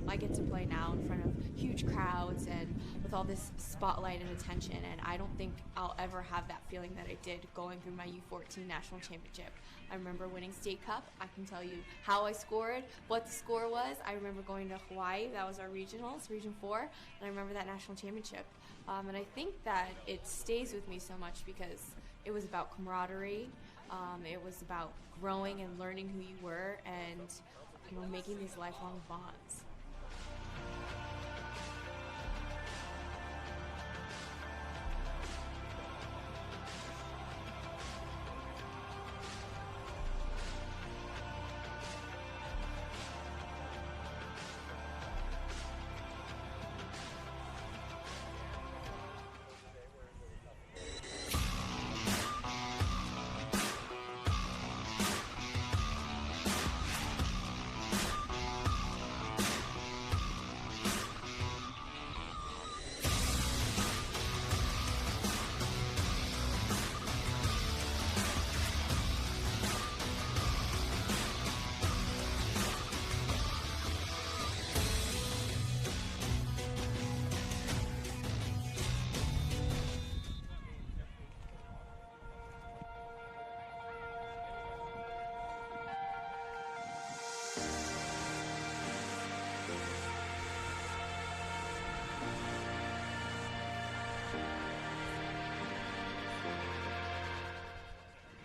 I get to play now in front of huge crowds and with all this spotlight and attention, and I don't think I'll ever have that feeling that I did going through my U14 national championship. I remember winning state cup. I can tell you how I scored, what the score was. I remember going to Hawaii. That was our regionals, Region 4, and I remember that national championship. And I think that it stays with me so much because it was about camaraderie. It was about growing and learning who you were and making these lifelong bonds.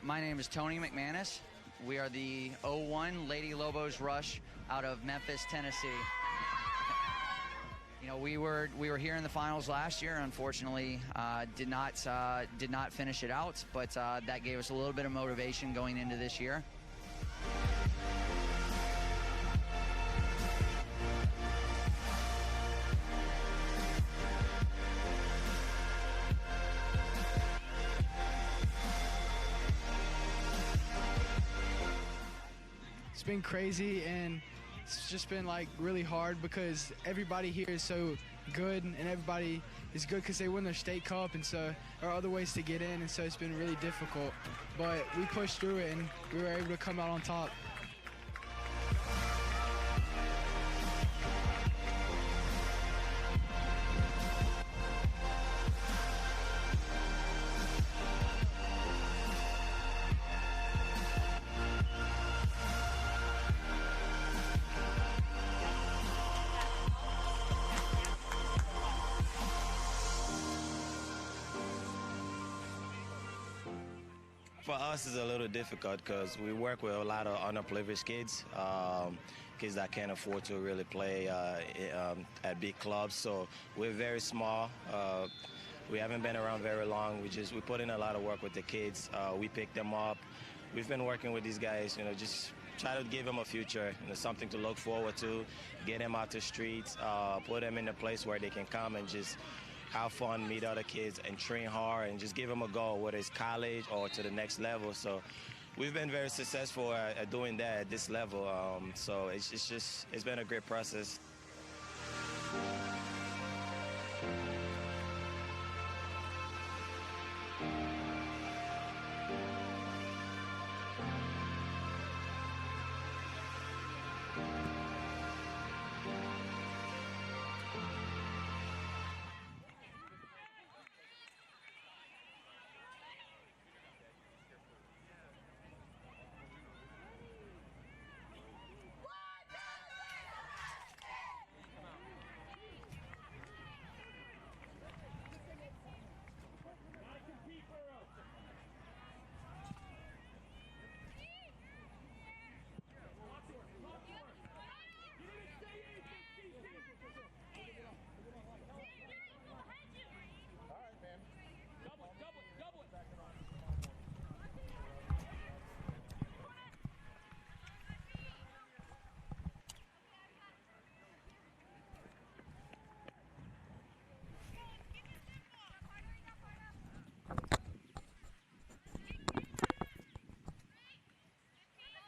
My name is Tony McManus. We are the 01 Lady Lobos Rush out of Memphis, Tennessee. You know, we were here in the finals last year. Unfortunately, did not finish it out, but that gave us a little bit of motivation going into this year. It's been crazy, and it's just been like really hard because everybody here is so good, and everybody is good because they win their state cup, and so there are other ways to get in, and so it's been really difficult. But we pushed through it, and we were able to come out on top. For us, it's a little difficult because we work with a lot of underprivileged kids, kids that can't afford to really play at big clubs. So we're very small. We haven't been around very long. We put in a lot of work with the kids. We pick them up. We've been working with these guys, you know, just try to give them a future, you know, something to look forward to, get them out the streets, put them in a place where they can come and just have fun, meet other kids, and train hard, and just give them a goal, whether it's college or to the next level. So we've been very successful at doing that at this level. So it's been a great process.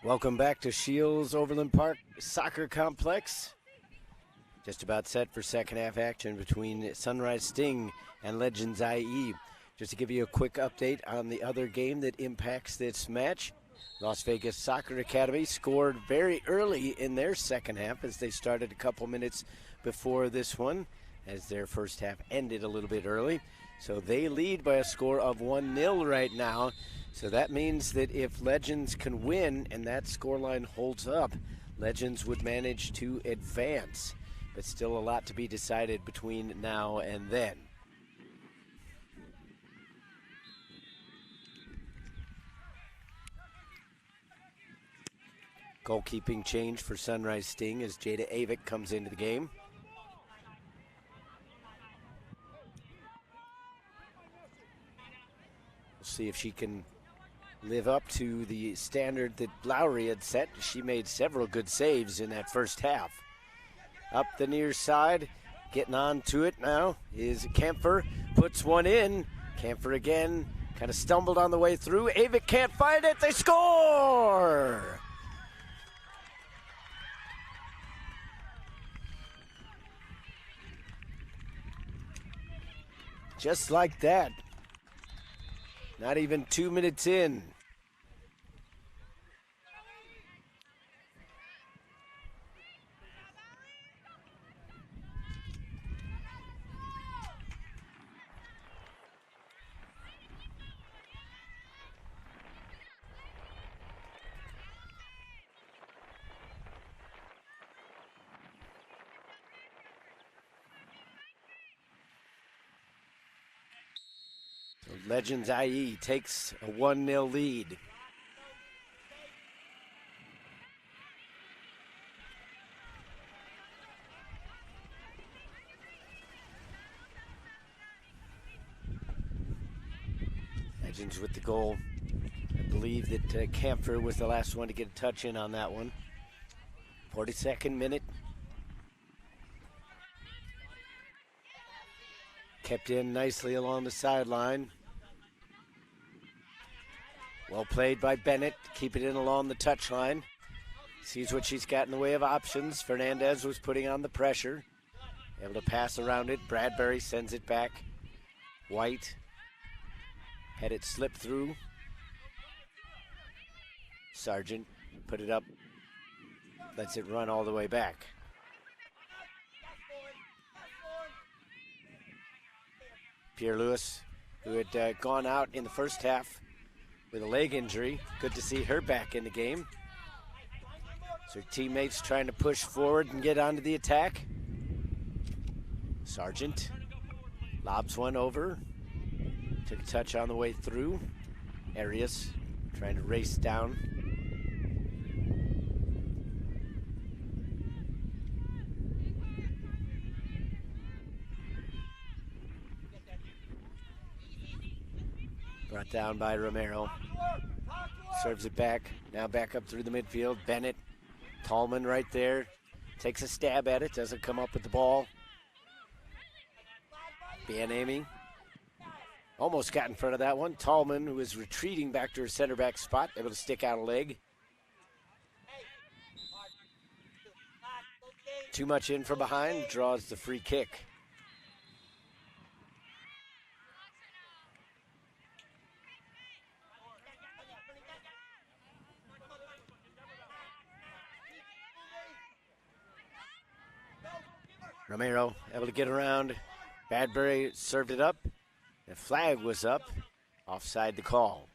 Welcome back to Shields Overland Park Soccer Complex. Just about set for second half action between Sunrise Sting and Legends IE. Just to give you a quick update on the other game that impacts this match. Las Vegas Soccer Academy scored very early in their second half as they started a couple minutes before this one, as their first half ended a little bit early. So they lead by a score of 1-0 right now. So that means that if Legends can win and that scoreline holds up, Legends would manage to advance. But still a lot to be decided between now and then. Goalkeeping change for Sunrise Sting as Jada Avik comes into the game. We'll see if she can live up to the standard that Lowry had set. She made several good saves in that first half. Up the near side, getting on to it now is Kampfer, puts one in. Kampfer again, kind of stumbled on the way through. Avik can't find it, they score! Just like that. Not even 2 minutes in. Legends IE takes a 1-0 lead. Sargent's with the goal. I believe that Camphor was the last one to get a touch in on that one. 42nd minute. Kept in nicely along the sideline. Well played by Bennett. Keep it in along the touchline. Sees what she's got in the way of options. Fernandez was putting on the pressure. Able to pass around it. Bradbury sends it back. White had it slip through. Sargent put it up. Lets it run all the way back. Pierre Lewis, who had gone out in the first half with a leg injury. Good to see her back in the game. So her teammates trying to push forward and get onto the attack. Sargent lobs one over. Took a touch on the way through. Arias trying to race down. Brought down by Romero. Serves it back. Now back up through the midfield. Bennett. Tallman right there. Takes a stab at it. Doesn't come up with the ball. Bianemi almost got in front of that one. Tallman, who was retreating back to her center back spot, able to stick out a leg. Too much in from behind. Draws the free kick. Romero able to get around. Bradbury served it up. The flag was up. Offside the call.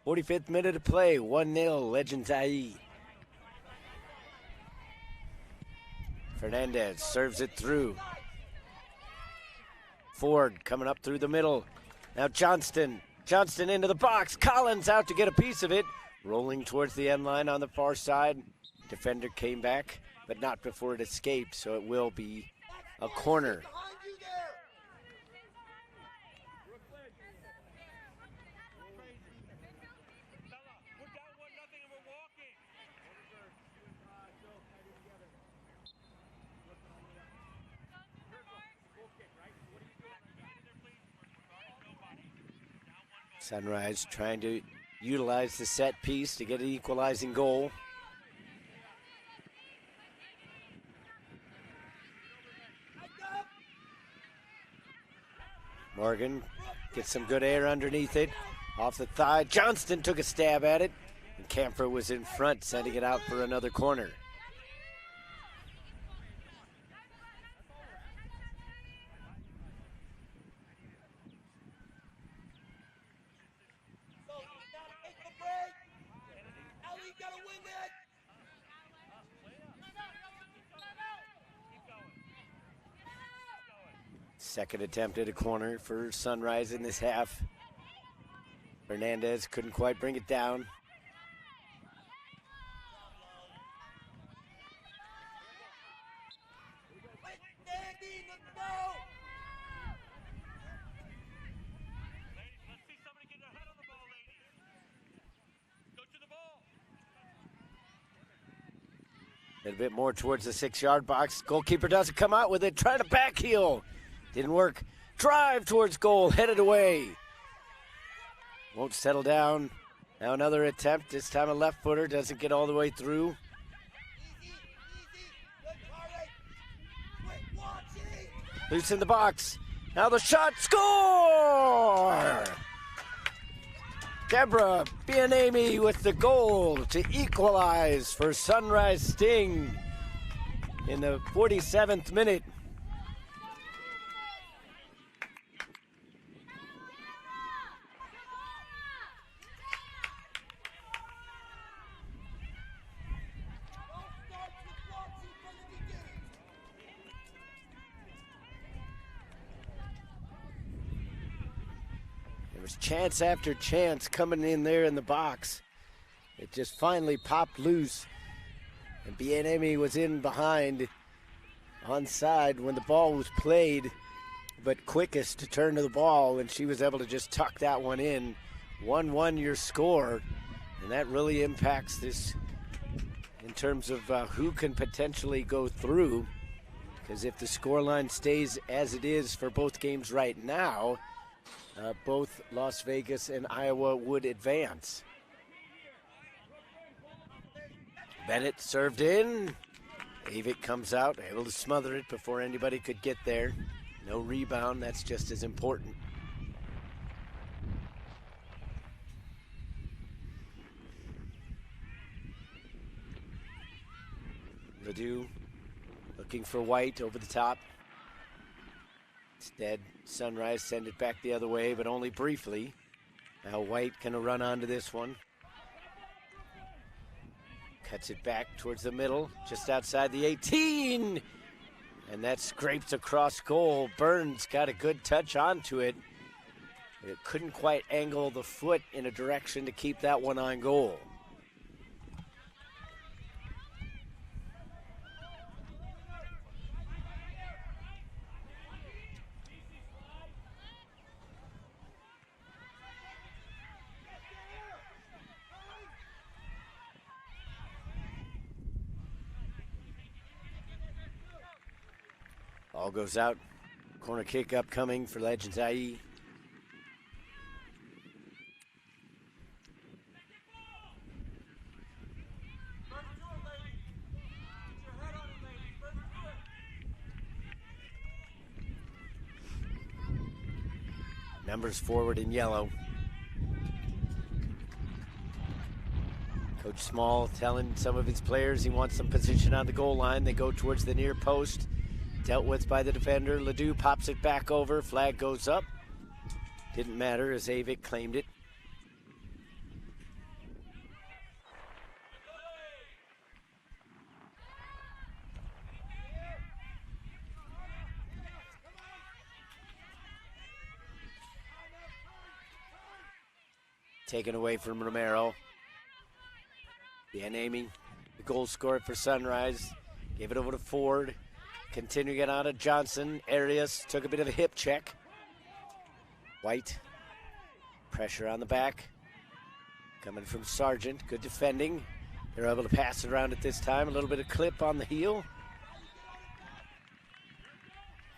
"45th minute of play. 1-0. Legends IE. Fernandez serves it through. Ford coming up through the middle. Now Johnston. Johnston into the box. Collins out to get a piece of it. Rolling towards the end line on the far side. Defender came back, but not before it escaped, so it will be a corner. Sunrise trying to utilize the set piece to get an equalizing goal. Morgan gets some good air underneath it. Off the thigh. Johnston took a stab at it. And Camphor was in front, sending it out for another corner. Second attempt at a corner for Sunrise in this half. Fernandez couldn't quite bring it down. A bit more towards the 6-yard box. Goalkeeper doesn't come out with it. Trying to back heel. Didn't work. Drive towards goal. Headed away. Won't settle down. Now another attempt. This time a left footer. Doesn't get all the way through. Loose in the box. Now the shot. Score! Deborah Bianemi with the goal to equalize for Sunrise Sting in the 47th minute. Chance after chance coming in there in the box. It just finally popped loose. And Bianemi was in behind onside when the ball was played. but quickest to turn to the ball, and she was able to just tuck that one in. 1-1 your score, and that really impacts this in terms of who can potentially go through, because if the scoreline stays as it is for both games right now, both Las Vegas and Iowa would advance. Bennett served in. Avik comes out, able to smother it before anybody could get there. No rebound, that's just as important. Ledoux looking for White over the top. Instead, Sunrise send it back the other way, but only briefly. Now White gonna run onto this one. Cuts it back towards the middle, just outside the 18. And that scrapes across goal. Burns got a good touch onto it. It couldn't quite angle the foot in a direction to keep that one on goal. Ball goes out. Corner kick upcoming for Legends IE. Numbers forward in yellow. Coach Small telling some of his players he wants some position on the goal line. They go towards the near post. Dealt with by the defender. Ledoux pops it back over. Flag goes up. Didn't matter as Avik claimed it. Taken away from Romero. Bien-Aimé, the goal scorer for Sunrise. Gave it over to Ford. Continuing it on to Johnson. Arias took a bit of a hip check. White. Pressure on the back. Coming from Sargent. Good defending. They're able to pass it around at this time. A little bit of clip on the heel.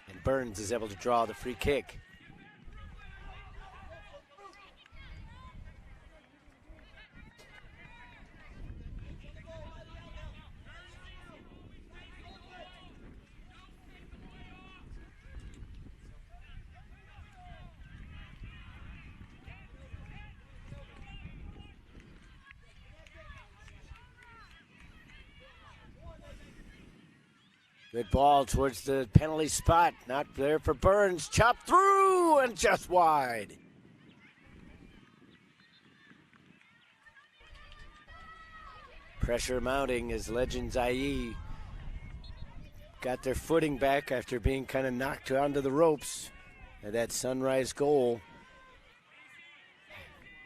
And Burns is able to draw the free kick. Good ball towards the penalty spot. Not there for Burns. Chopped through and just wide. Pressure mounting as Legends IE got their footing back after being kind of knocked onto the ropes at that Sunrise goal.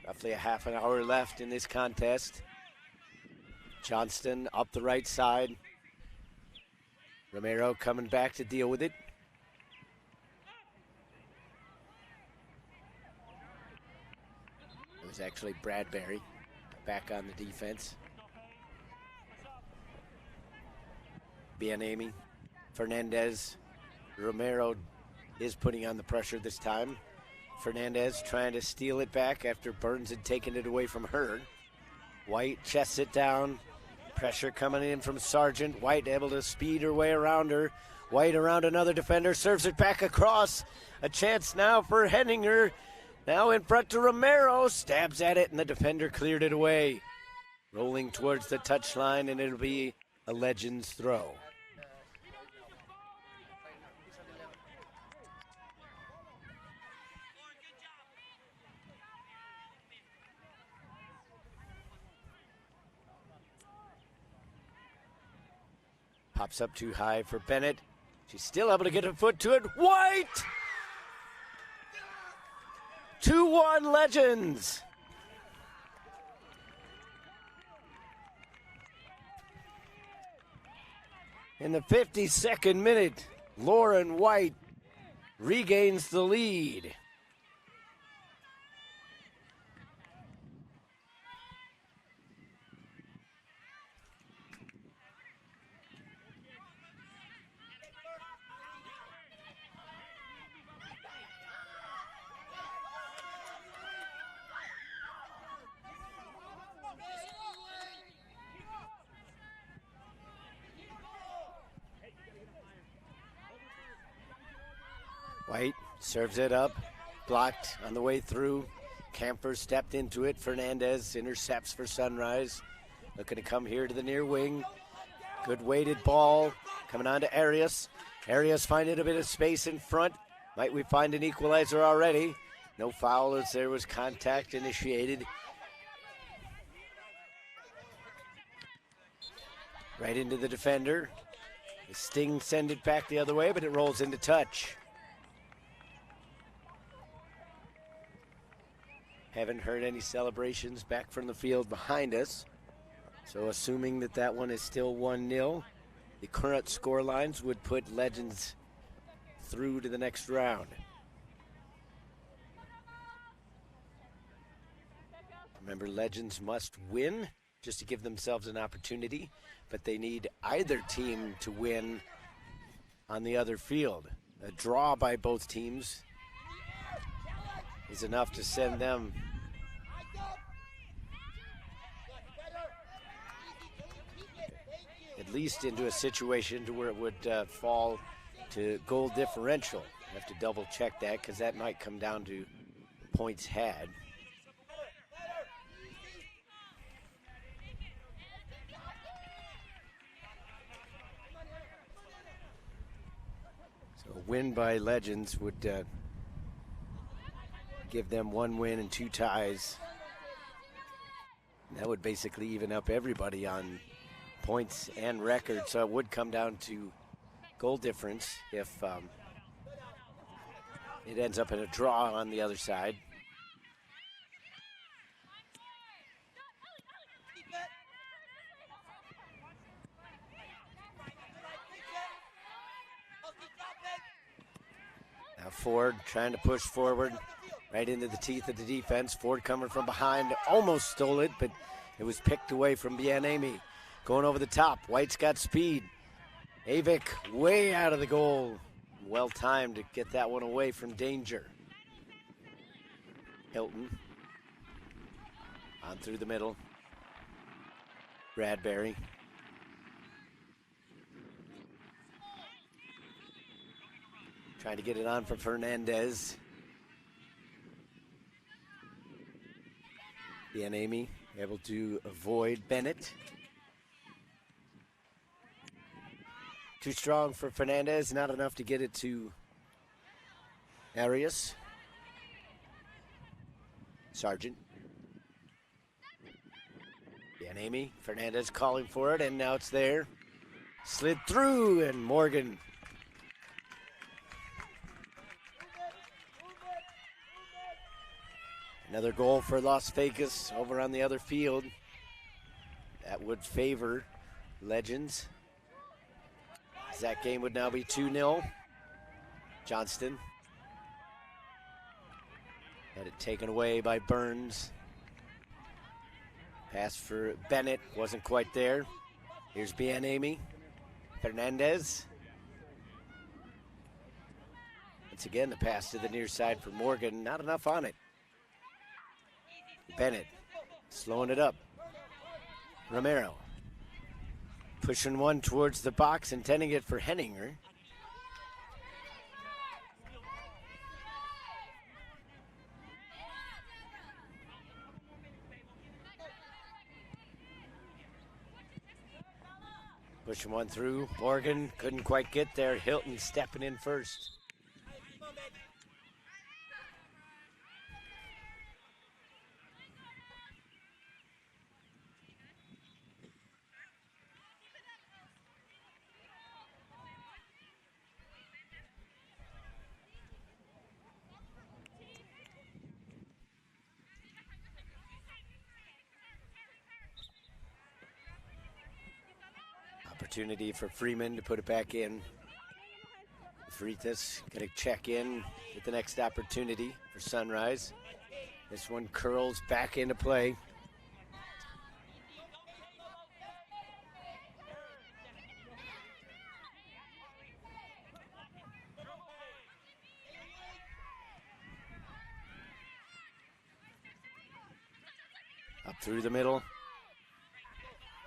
Roughly a half an hour left in this contest. Johnston up the right side. Romero coming back to deal with it. It was actually Bradbury back on the defense. Bien-Aimé, Fernandez. Romero is putting on the pressure this time. Fernandez trying to steal it back after Burns had taken it away from her. White chests it down. Pressure coming in from Sargent. White able to speed her way around her. White around another defender, serves it back across. A chance now for Henninger. Now in front to Romero. Stabs at it and the defender cleared it away. Rolling towards the touchline and it'll be a Legends throw. Pops up too high for Bennett. She's still able to get her foot to it. White! 2-1 Legends. In the 52nd minute, Lauren White regains the lead. White serves it up, blocked on the way through. Camper stepped into it. Fernandez intercepts for Sunrise. Looking to come here to the near wing. Good weighted ball coming on to Arias. Arias finding a bit of space in front. Might we find an equalizer already? No foul as there was contact initiated. Right into the defender. The Sting send it back the other way, but it rolls into touch. Haven't heard any celebrations back from the field behind us. So assuming that that one is still 1-0, the current score lines would put Legends through to the next round. Remember, Legends must win just to give themselves an opportunity, but they need either team to win on the other field. A draw by both teams is enough to send them at least into a situation to where it would fall to goal differential. I have to double check that because that might come down to points had. So a win by Legends would give them 1 win and 2 ties. And that would basically even up everybody on points and record, so it would come down to goal difference if it ends up in a draw on the other side. Now Ford trying to push forward right into the teeth of the defense. Ford coming from behind, almost stole it, but it was picked away from Bianemi. Going over the top, White's got speed. Avik way out of the goal. Well timed to get that one away from danger. Hilton on through the middle. Bradbury. Trying to get it on for Fernandez. Bianemi able to avoid Bennett. Too strong for Fernandez, not enough to get it to Arias. Sargent. Bianemi, Fernandez calling for it, and now it's there. Slid through, and Morgan. Another goal for Las Vegas over on the other field. That would favor Legends. That game would now be 2-0. Johnston. Had it taken away by Burns. Pass for Bennett, wasn't quite there. Here's Bianemi. Fernandez. Once again, the pass to the near side for Morgan. Not enough on it. Bennett slowing it up. Romero. Pushing one towards the box, intending it for Henninger. Pushing one through. Morgan couldn't quite get there. Hilton stepping in first. Opportunity for Freeman to put it back in. Freitas going to check in at the next opportunity for Sunrise. This one curls back into play. Up through the middle.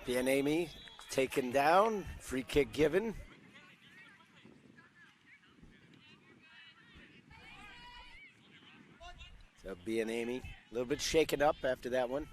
Bienemi taken down. Free kick given. So Bienemi a little bit shaken up after that one.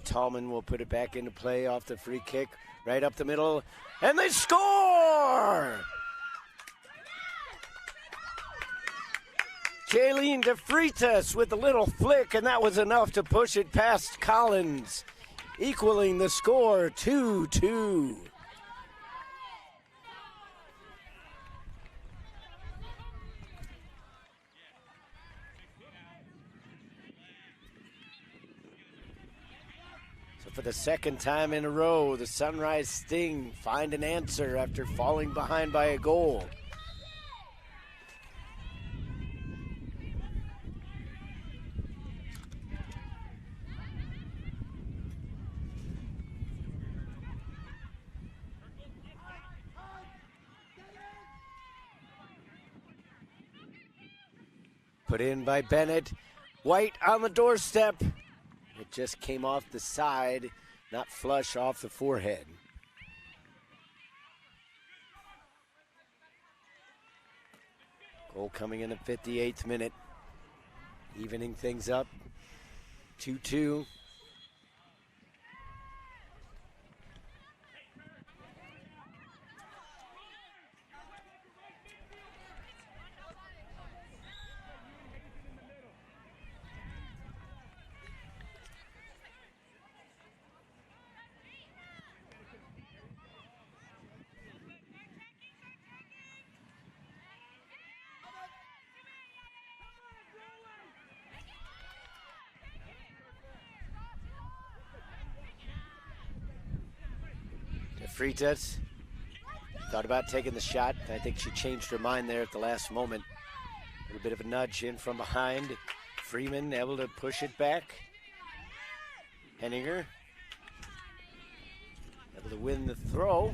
Tallman will put it back into play off the free kick, right up the middle, and they score! Jaylene de Freitas with a little flick, and that was enough to push it past Collins, equaling the score 2-2. For the second time in a row, the Sunrise Sting find an answer after falling behind by a goal. Put in by Bennett. White on the doorstep. It just came off the side, not flush off the forehead. Goal coming in the 58th minute. Evening things up. 2-2. Freitas thought about taking the shot. I think she changed her mind there at the last moment. A little bit of a nudge in from behind. Freeman able to push it back. Henninger able to win the throw.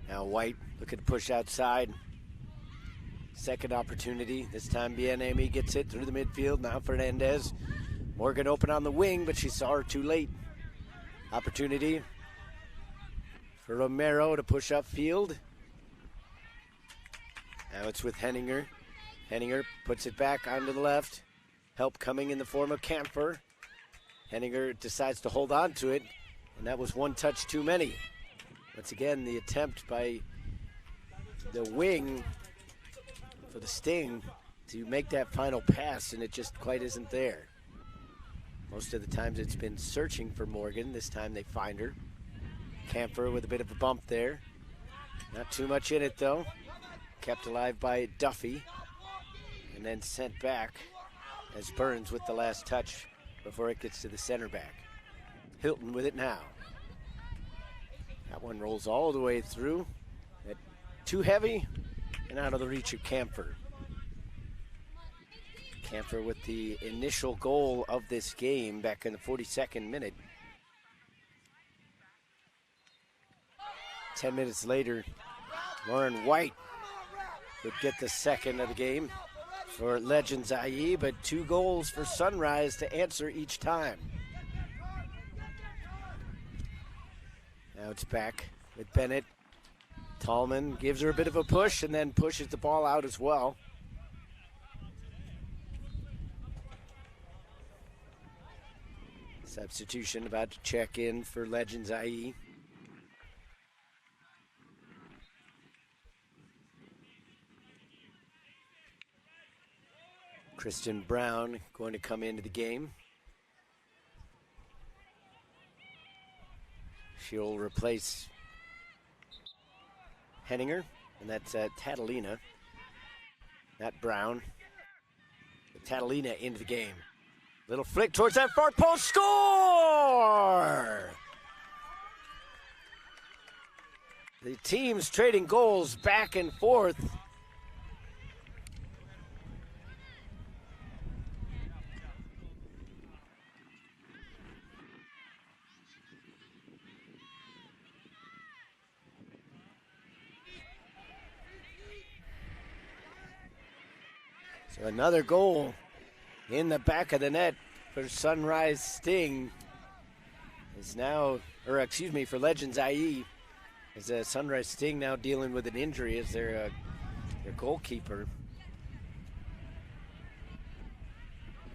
Now White looking to push outside. Second opportunity. This time Bienemi gets it through the midfield. Now Fernandez. Morgan open on the wing, but she saw her too late. Opportunity for Romero to push upfield. Now it's with Henninger. Henninger puts it back onto the left. Help coming in the form of Camphor. Henninger decides to hold on to it, and that was one touch too many. Once again, the attempt by the wing for the Sting to make that final pass, and it just quite isn't there. Most of the times it's been searching for Morgan. This time they find her. Camphor with a bit of a bump there. Not too much in it, though. Kept alive by Duffy, and then sent back as Burns with the last touch before it gets to the center back. Hilton with it now. That one rolls all the way through. Too heavy and out of the reach of Camphor. Camphor with the initial goal of this game back in the 42nd minute. 10 minutes later, Lauren White would get the second of the game for Legends IE, but 2 goals for Sunrise to answer each time. Now it's back with Bennett. Tallman gives her a bit of a push and then pushes the ball out as well. Substitution about to check in for Legends IE. Kristen Brown going to come into the game. She'll replace Henninger, and that's Tatalina. Not Brown. Tatalina into the game. Little flick towards that far post. Score! The teams trading goals back and forth. So another goal in the back of the net for Sunrise Sting is now, or excuse me, for Legends IE, is Sunrise Sting now dealing with an injury as their goalkeeper.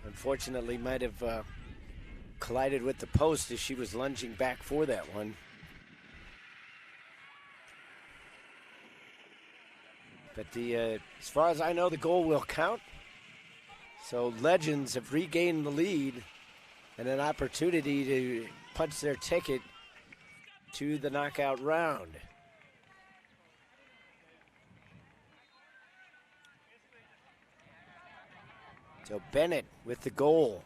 Unfortunately, might have collided with the post as she was lunging back for that one. But as far as I know, the goal will count. So Legends have regained the lead and an opportunity to punch their ticket to the knockout round. So Bennett with the goal.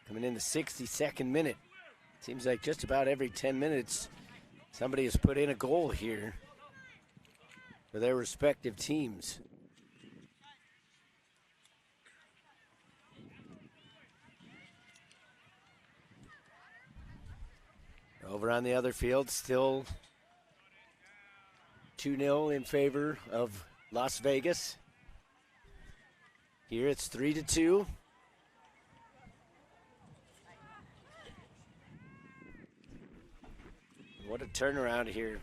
Coming in the 62nd minute. Seems like just about every 10 minutes somebody has put in a goal here for their respective teams. Over on the other field, still 2-0 in favor of Las Vegas. Here it's 3-2. What a turnaround here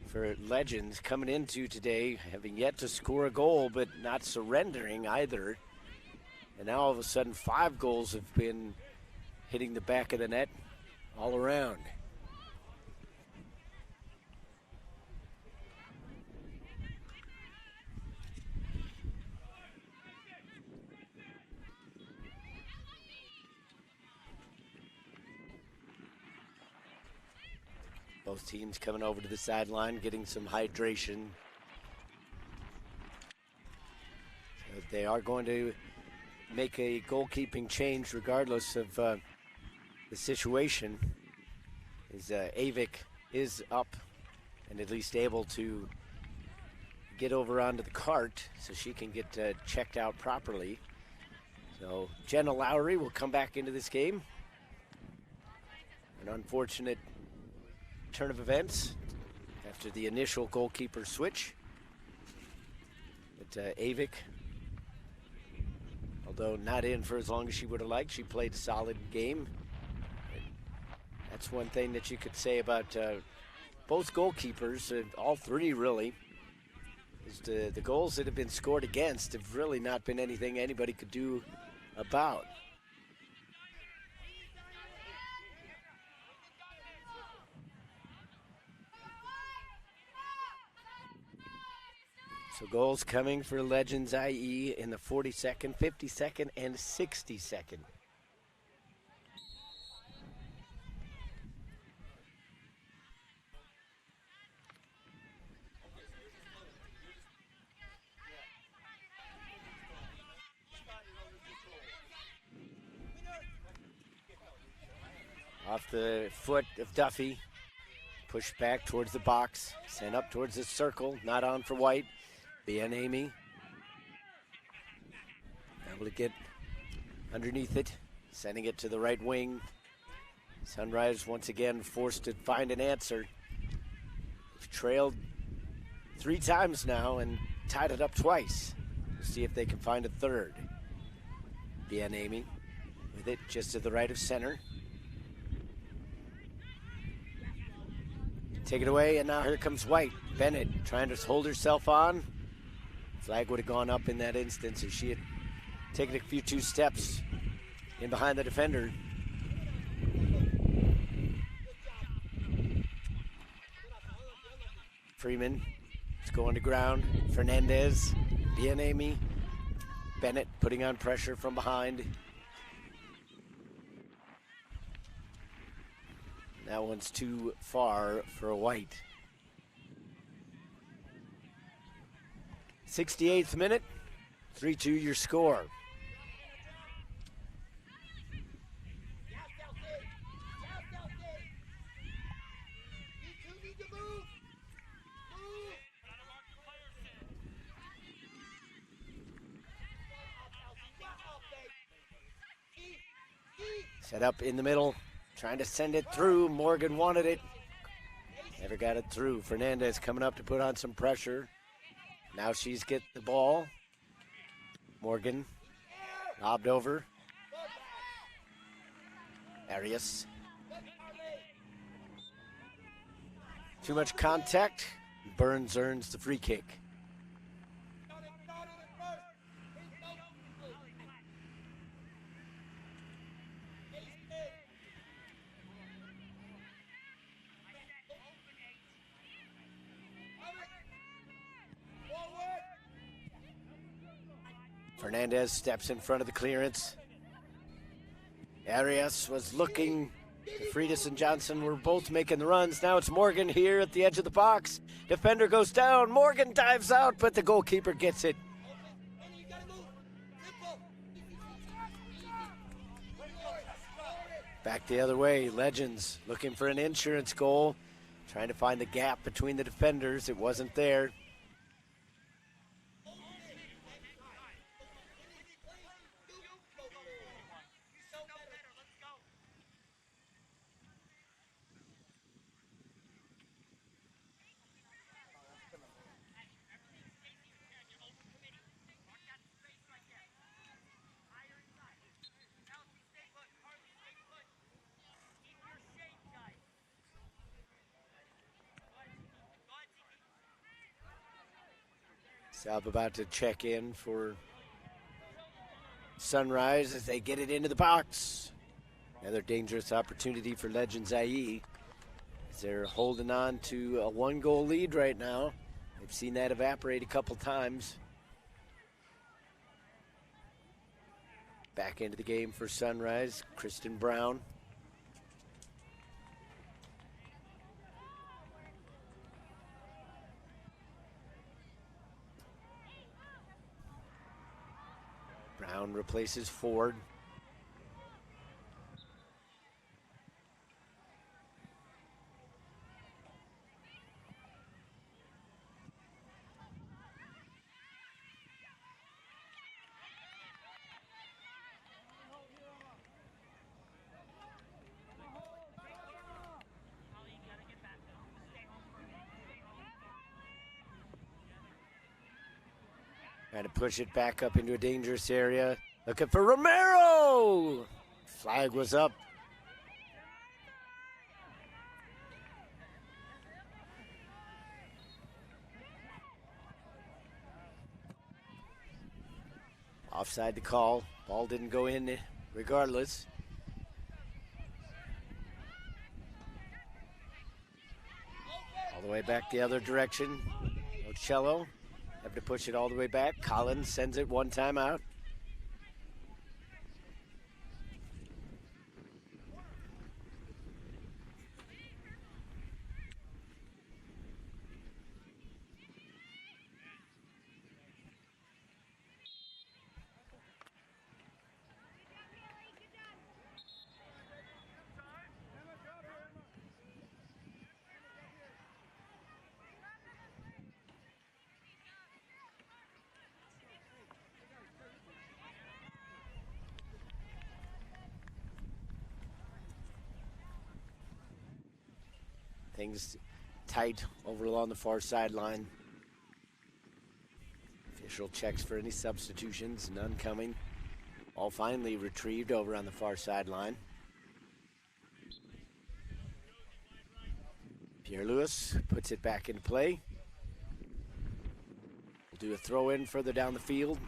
for Legends coming into today, having yet to score a goal, but not surrendering either. And now all of a sudden 5 goals have been hitting the back of the net all around. Both teams coming over to the sideline, getting some hydration. So they are going to make a goalkeeping change regardless of the situation. As Avik is up and at least able to get over onto the cart so she can get checked out properly. So Jenna Lowry will come back into this game. An unfortunate turn of events after the initial goalkeeper switch. But Avik, although not in for as long as she would have liked, she played a solid game. And that's one thing that you could say about both goalkeepers, all three really, is the goals that have been scored against have really not been anything anybody could do about. So goals coming for Legends IE in the 42nd, 52nd, and 62nd. Off the foot of Duffy. Pushed back towards the box. Sent up towards the circle. Not on for White. Bien Amy. Able to get underneath it. Sending it to the right wing. Sunrise once again forced to find an answer. They've trailed 3 times now and tied it up twice. We'll see if they can find a third. Bien Amy with it just to the right of center. take it away, and now here comes White. Bennett trying to hold herself on. Flag would have gone up in that instance if she had taken a two steps in behind the defender. Freeman is going to ground. Fernandez, Bien-Aimé. Bennett putting on pressure from behind. That one's too far for White. 68th minute, 3-2 your score. Set up in the middle, trying to send it through. Morgan wanted it. Never got it through. Fernandez coming up to put on some pressure. Now she's get the ball. Morgan lobbed over. Arias. Too much contact. Burns earns the free kick. Fernandez steps in front of the clearance. Arias was looking. Freitas and Johnson were both making the runs. Now it's Morgan here at the edge of the box. Defender goes down. Morgan dives out, but the goalkeeper gets it. Back the other way. Legends looking for an insurance goal. Trying to find the gap between the defenders. It wasn't there. South about to check in for Sunrise as they get it into the box. Another dangerous opportunity for Legends IE as they're holding on to a 1-goal lead right now. They've seen that evaporate a couple times. Back into the game for Sunrise, Kristen Brown. Brown replaces Ford. Trying to push it back up into a dangerous area. Looking for Romero! Flag was up. Offside the call. Ball didn't go in regardless. All the way back the other direction. Ocello. Have to push it all the way back. Collins sends it one time out. Things tight over along the far sideline. Official checks for any substitutions, none coming. All finally retrieved over on the far sideline. Pierre-Louis puts it back into play. We'll do a throw in further down the field.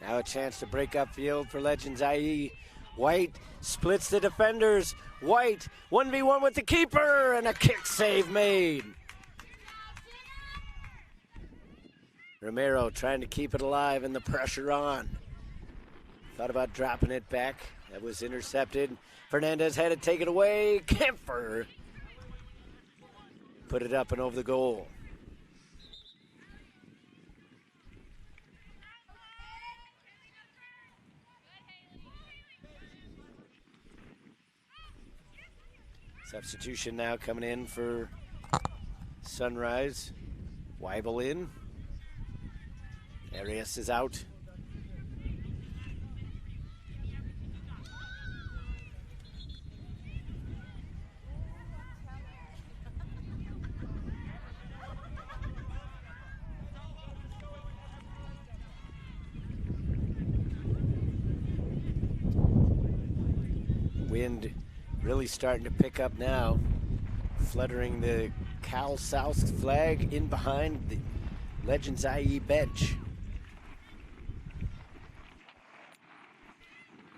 Now a chance to break up field for Legends IE. White splits the defenders. White 1v1 with the keeper and a kick save made. Romero trying to keep it alive and the pressure on. Thought about dropping it back. That was intercepted. Fernandez had to take it away. Kemper put it up and over the goal. Substitution now coming in for Sunrise. Weibel in. Arias is out. Wind really starting to pick up now, fluttering the Cal South flag in behind the Legends IE bench.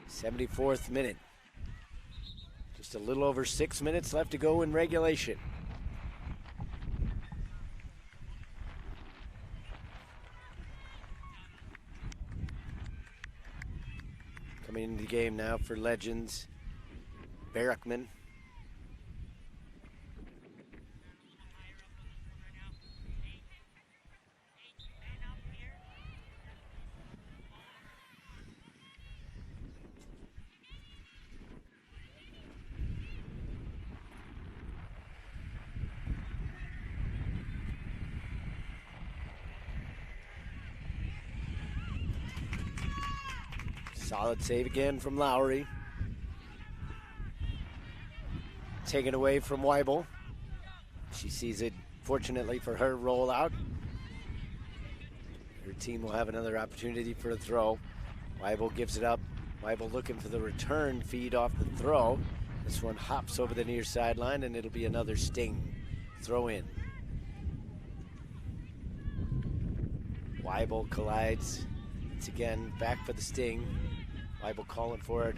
74th minute. Just a little over 6 minutes left to go in regulation. Coming into the game now for Legends. Barrickman. Solid save again from Lowry. Taken away from Weibel. She sees it, fortunately for her, roll out. Her team will have another opportunity for a throw. Weibel gives it up. Weibel looking for the return feed off the throw. This one hops over the near sideline, and it'll be another Sting throw in. Weibel collides. It's again back for the Sting. Weibel calling for it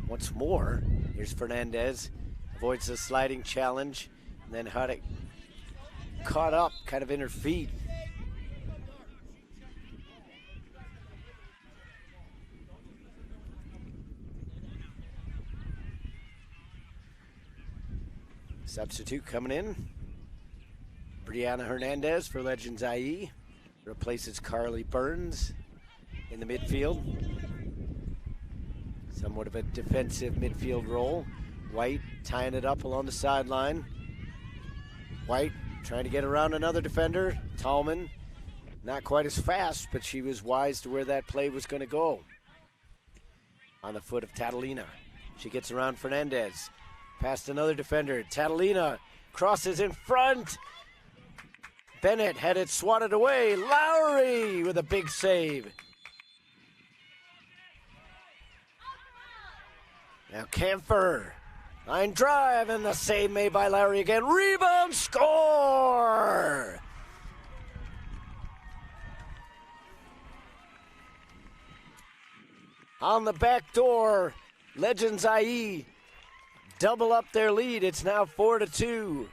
once more. Here's Fernandez. Avoids the sliding challenge, and then had it caught up kind of in her feet. Substitute coming in. Brianna Hernandez for Legends IE. Replaces Carly Burns in the midfield. Somewhat of a defensive midfield role. White tying it up along the sideline. White trying to get around another defender. Tallman, not quite as fast, but she was wise to where that play was going to go. On the foot of Tatalina. She gets around Fernandez. Past another defender. Tatalina crosses in front. Bennett had it swatted away. Lowry with a big save. Now Camphor. Line drive, and the save made by Lowry again. Rebound, score! On the back door, Legends IE double up their lead. It's now 4-2.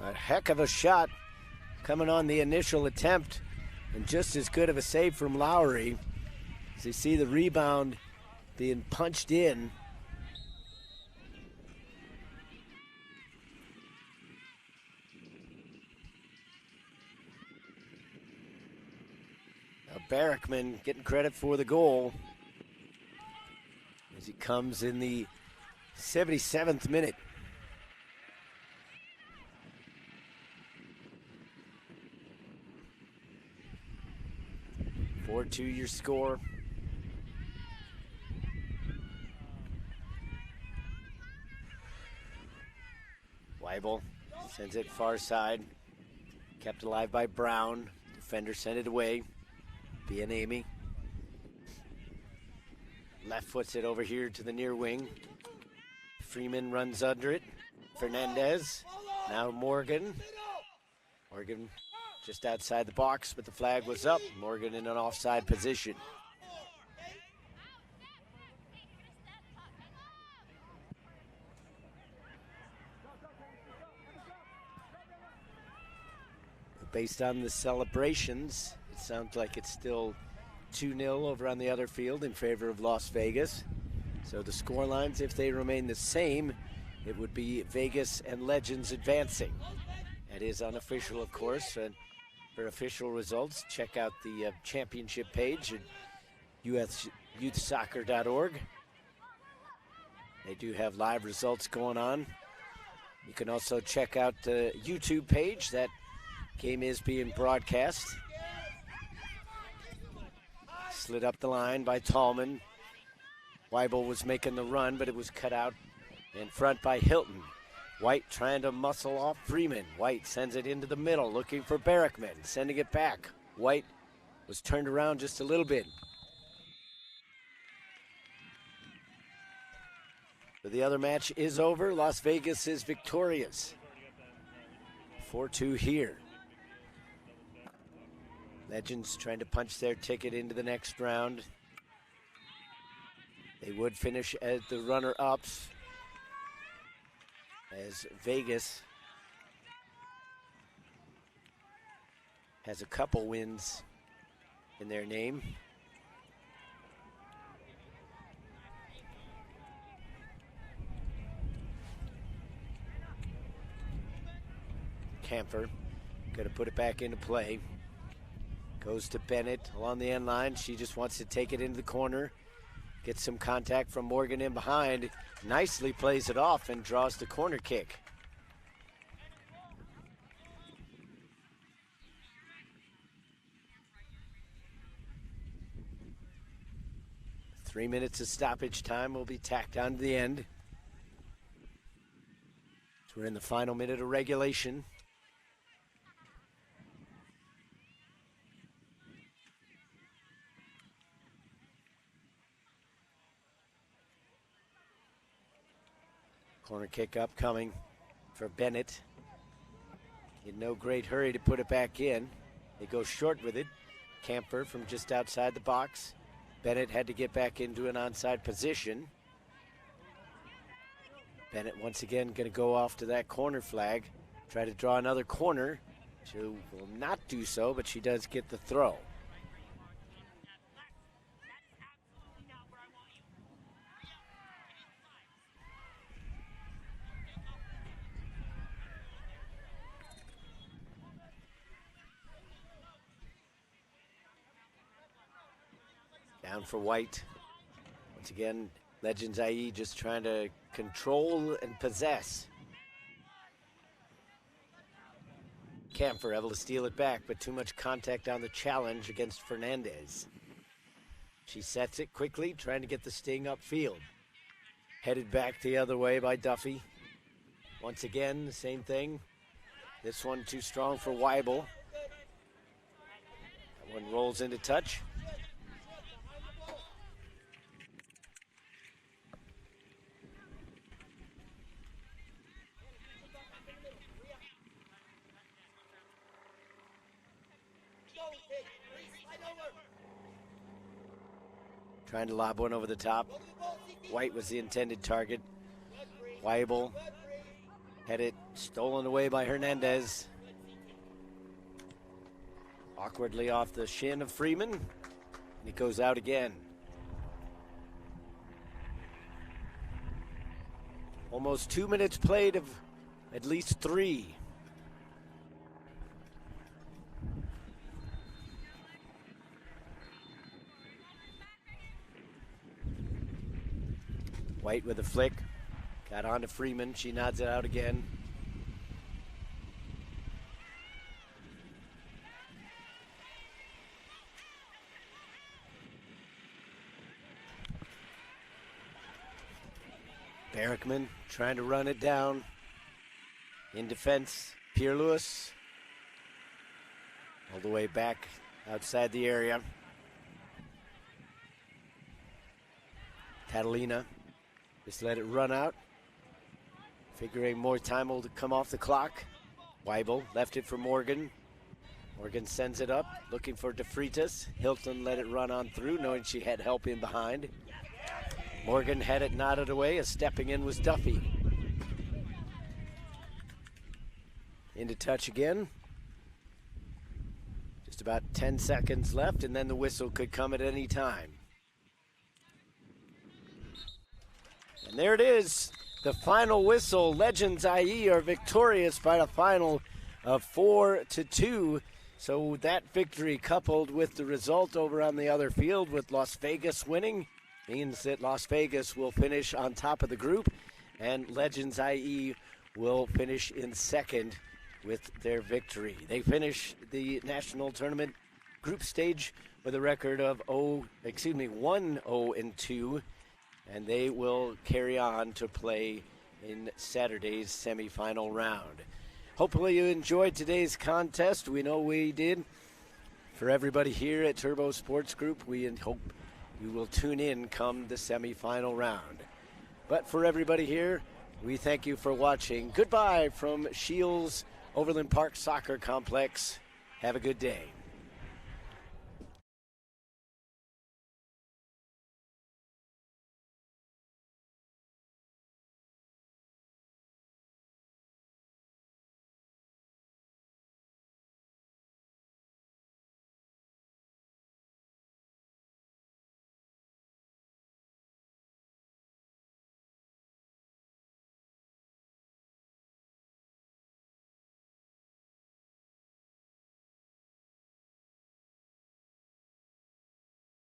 A heck of a shot coming on the initial attempt, and just as good of a save from Lowry. As you see the rebound being punched in. Now Barrickman getting credit for the goal. as it comes in the 77th minute. To your score. Weibel sends it far side. Kept alive by Brown. Defender sent it away. Bianemi. Left foots it over here to the near wing. Freeman runs under it. Fernandez. Now Morgan. Morgan just outside the box, but the flag was up. Morgan in an offside position. Based on the celebrations, it sounds like it's still 2-0 over on the other field in favor of Las Vegas. So the score lines, if they remain the same, it would be Vegas and Legends advancing. That is unofficial, of course. And for official results, check out the championship page at youthsoccer.org. They do have live results going on. You can also check out the YouTube page. That game is being broadcast. Slid up the line by Tallman. Weibel was making the run, but it was cut out in front by Hilton. White trying to muscle off Freeman. White sends it into the middle, looking for Barrickman, sending it back. White was turned around just a little bit. But the other match is over. Las Vegas is victorious. 4-2 here. Legends trying to punch their ticket into the next round. They would finish as the runner-ups, as Vegas has a couple wins in their name. Camphor going to put it back into play. Goes to Bennett along the end line. She just wants to take it into the corner. Gets some contact from Morgan in behind. Nicely plays it off and draws the corner kick. Three minutes of stoppage time will be tacked on to the end. So we're in the final minute of regulation. Corner kick upcoming for Bennett. In no great hurry to put it back in. They go short with it. Camphor from just outside the box. Bennett had to get back into an onside position. Bennett once again going to go off to that corner flag. Try to draw another corner. She will not do so, but she does get the throw. Down for White. Once again, Legends IE just trying to control and possess. Camphor able to steal it back, but too much contact on the challenge against Fernandez. She sets it quickly, trying to get the sting upfield. Headed back the other way by Duffy. Once again, the same thing. This one too strong for Weibel. That one rolls into touch. Trying to lob one over the top. White was the intended target. Weibel had it stolen away by Hernandez. Awkwardly off the shin of Freeman. And it goes out again. Almost 2 minutes played of at least 3. White with a flick. Got on to Freeman. She nods it out again. Barrickman trying to run it down. In defense, Pierre-Louis. All the way back outside the area. Catalina just let it run out. Figuring more time will come off the clock. Weibel left it for Morgan. Morgan sends it up, looking for DeFreitas. Hilton let it run on through, knowing she had help in behind. Morgan had it nodded away as stepping in was Duffy. Into touch again. Just about 10 seconds left, and then the whistle could come at any time. And there it is, the final whistle. Legends IE are victorious by the final of 4-2. So that victory, coupled with the result over on the other field with Las Vegas winning, means that Las Vegas will finish on top of the group, and Legends IE will finish in second with their victory. They finish the national tournament group stage with a record of 1-0-2, and they will carry on to play in Saturday's semifinal round. Hopefully you enjoyed today's contest. We know we did. For everybody here at Turbo Sports Group, we hope you will tune in come the semifinal round. But for everybody here, we thank you for watching. Goodbye from Shields Overland Park Soccer Complex. Have a good day.